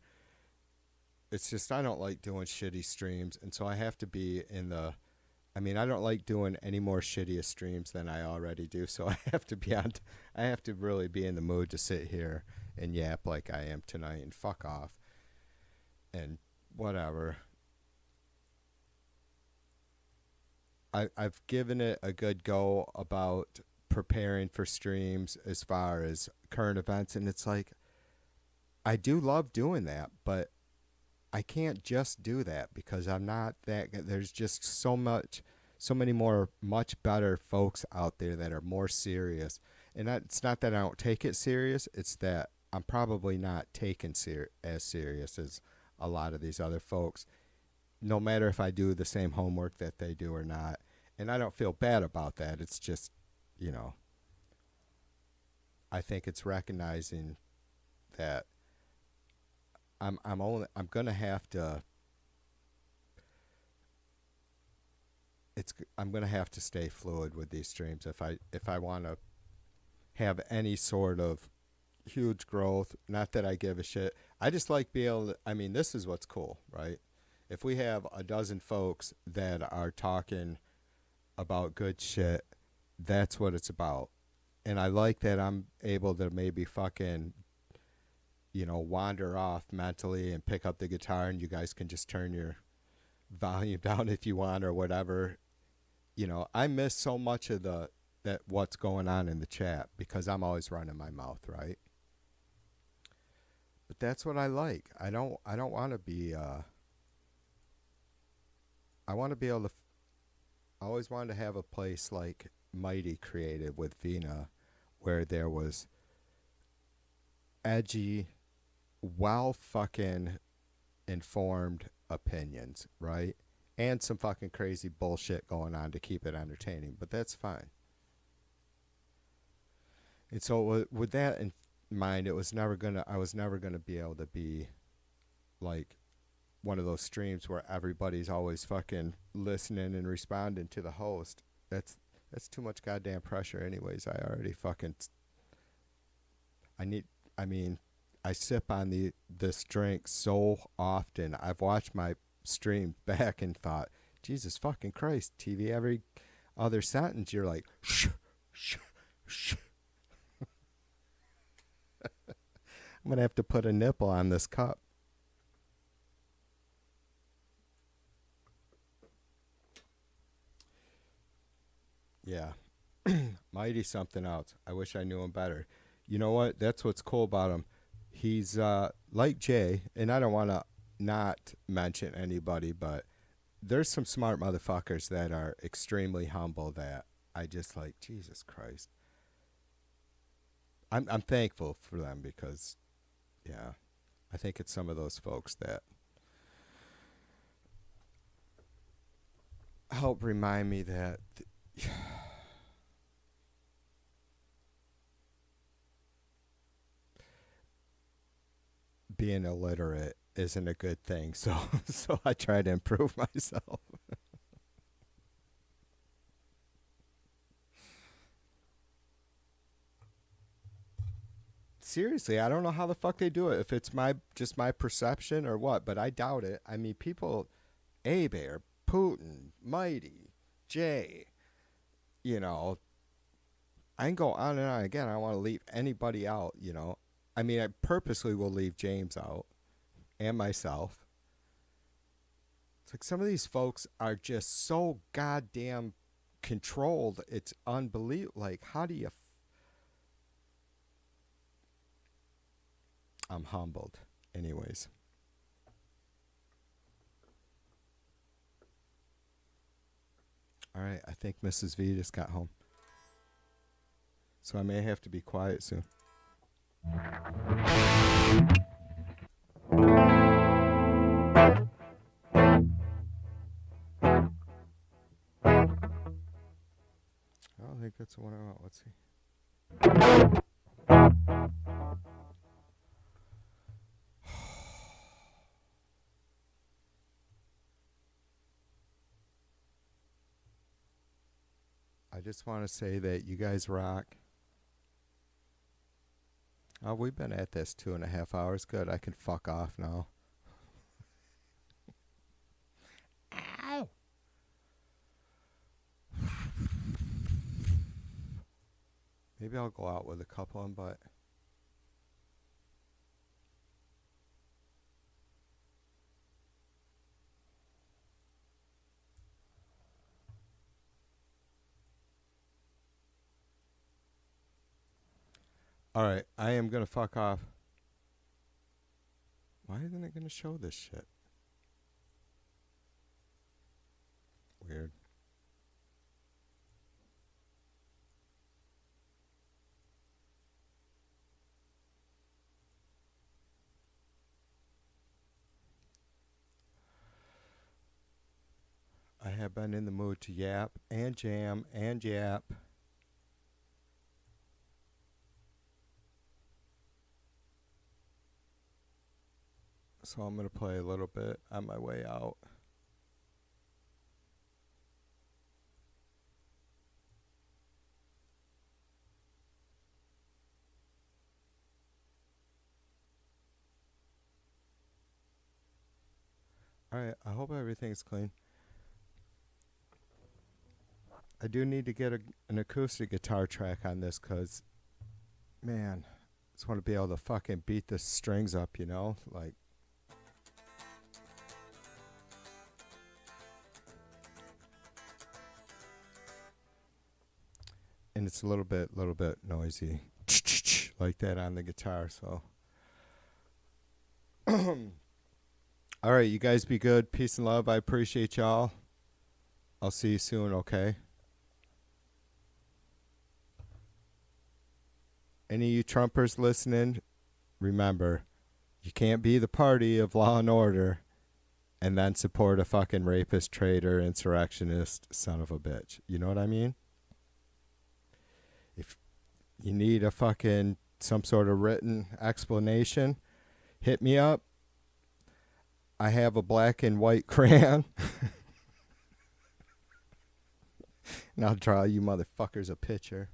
It's just I don't like doing shitty streams, and so I have to be I don't like doing any more shittiest streams than I already do, so I have to really be in the mood to sit here and yap like I am tonight and fuck off and whatever. I've given it a good go about preparing for streams as far as current events, and it's like, I do love doing that, but I can't just do that because I'm not that. There's just so many more much better folks out there that are more serious. And it's not that I don't take it serious, it's that I'm probably not taken as serious as a lot of these other folks, no matter if I do the same homework that they do or not. And I don't feel bad about that. It's just, I think it's recognizing that I'm gonna have to stay fluid with these streams if I want to have any sort of huge growth. Not that I give a shit. I just like being able to, this is what's cool, right? If we have a dozen folks that are talking about good shit, that's what it's about. And I like that I'm able to maybe fucking wander off mentally and pick up the guitar, and you guys can just turn your volume down if you want or whatever. I miss so much of what's going on in the chat because I'm always running my mouth, right? But that's what I like. I don't want to be I want to be able to I always wanted to have a place like Mighty created with Vina where there was edgy, well fucking informed opinions, right? and some fucking crazy bullshit going on to keep it entertaining, but that's fine. And so with that in mind, I was never gonna be able to be like one of those streams where everybody's always fucking listening and responding to the host. That's too much goddamn pressure anyways. I sip on this drink so often. I've watched my stream back and thought, Jesus fucking Christ, TV, every other sentence you're like, shh, shh, shh. I'm going to have to put a nipple on this cup. Yeah. Mighty something else. I wish I knew him better. You know what? That's what's cool about him. He's like Jay, and I don't want to not mention anybody, but there's some smart motherfuckers that are extremely humble that I just like, Jesus Christ. I'm thankful for them because, yeah, I think it's some of those folks that help remind me that being illiterate isn't a good thing. So I try to improve myself. Seriously, I don't know how the fuck they do it. If it's just my perception or what, but I doubt it. I mean, people, A-Bear, Putin, Mighty, Jay, you know, I can go on and on again. I don't want to leave anybody out, you know. I mean, I purposely will leave James out and myself. It's like some of these folks are just so goddamn controlled. It's unbelievable. Like, how do you... I'm humbled. Anyways. All right, I think Mrs. V just got home. So I may have to be quiet soon. I don't think that's the one I want. Let's see. I just want to say that you guys rock. Oh, we've been at this 2.5 hours. Good, I can fuck off now. Ow! Maybe I'll go out with a couple of them, but... Alright, I am going to fuck off. Why isn't it going to show this shit? Weird. I have been in the mood to yap and jam and yap. So I'm going to play a little bit on my way out. Alright, I hope everything's clean. I do need to get an acoustic guitar track on this because, man, I just want to be able to fucking beat the strings up, you know? Like, and it's a little bit noisy, like that on the guitar. So, all right, you guys be good. Peace and love. I appreciate y'all. I'll see you soon. Okay. Any of you Trumpers listening, remember, you can't be the party of law and order and then support a fucking rapist, traitor, insurrectionist, son of a bitch. You know what I mean? If you need a fucking some sort of written explanation, hit me up. I have a black and white crayon. And I'll draw you motherfuckers a picture.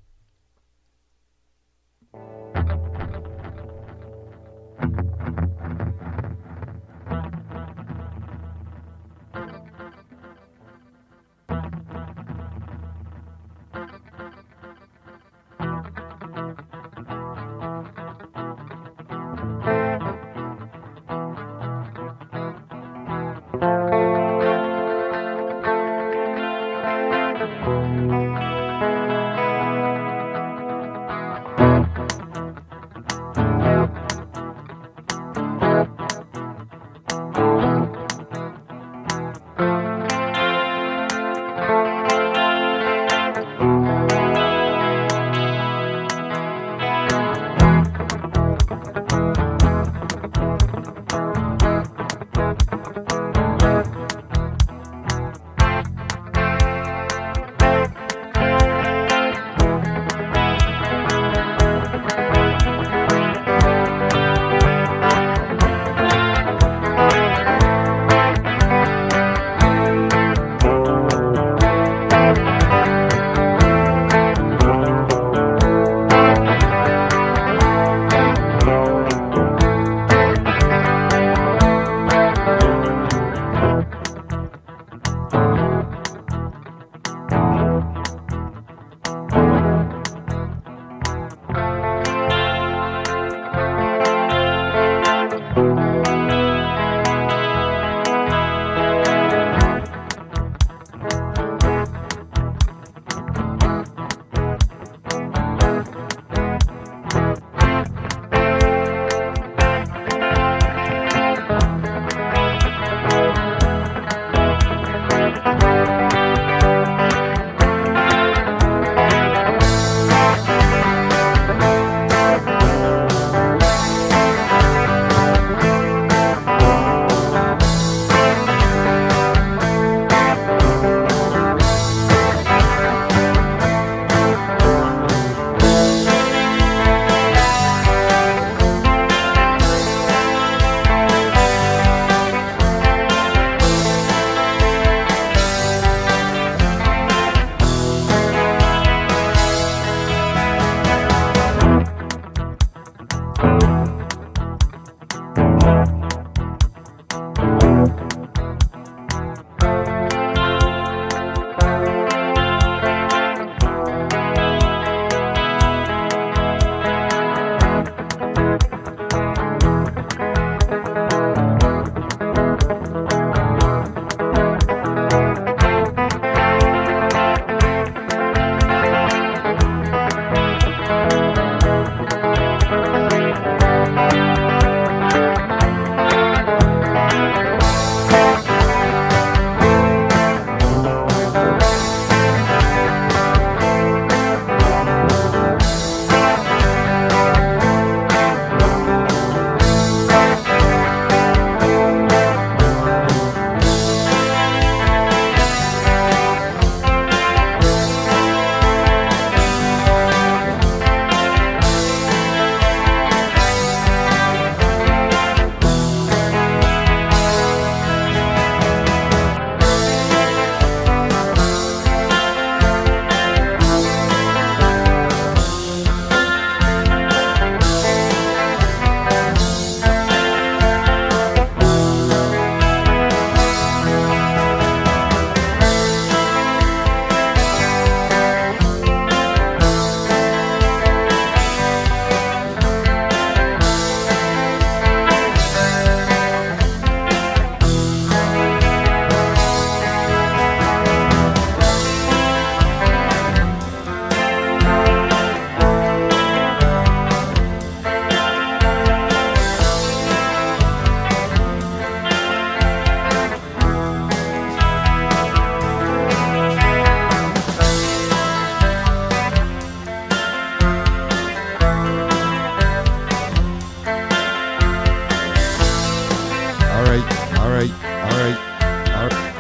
All right.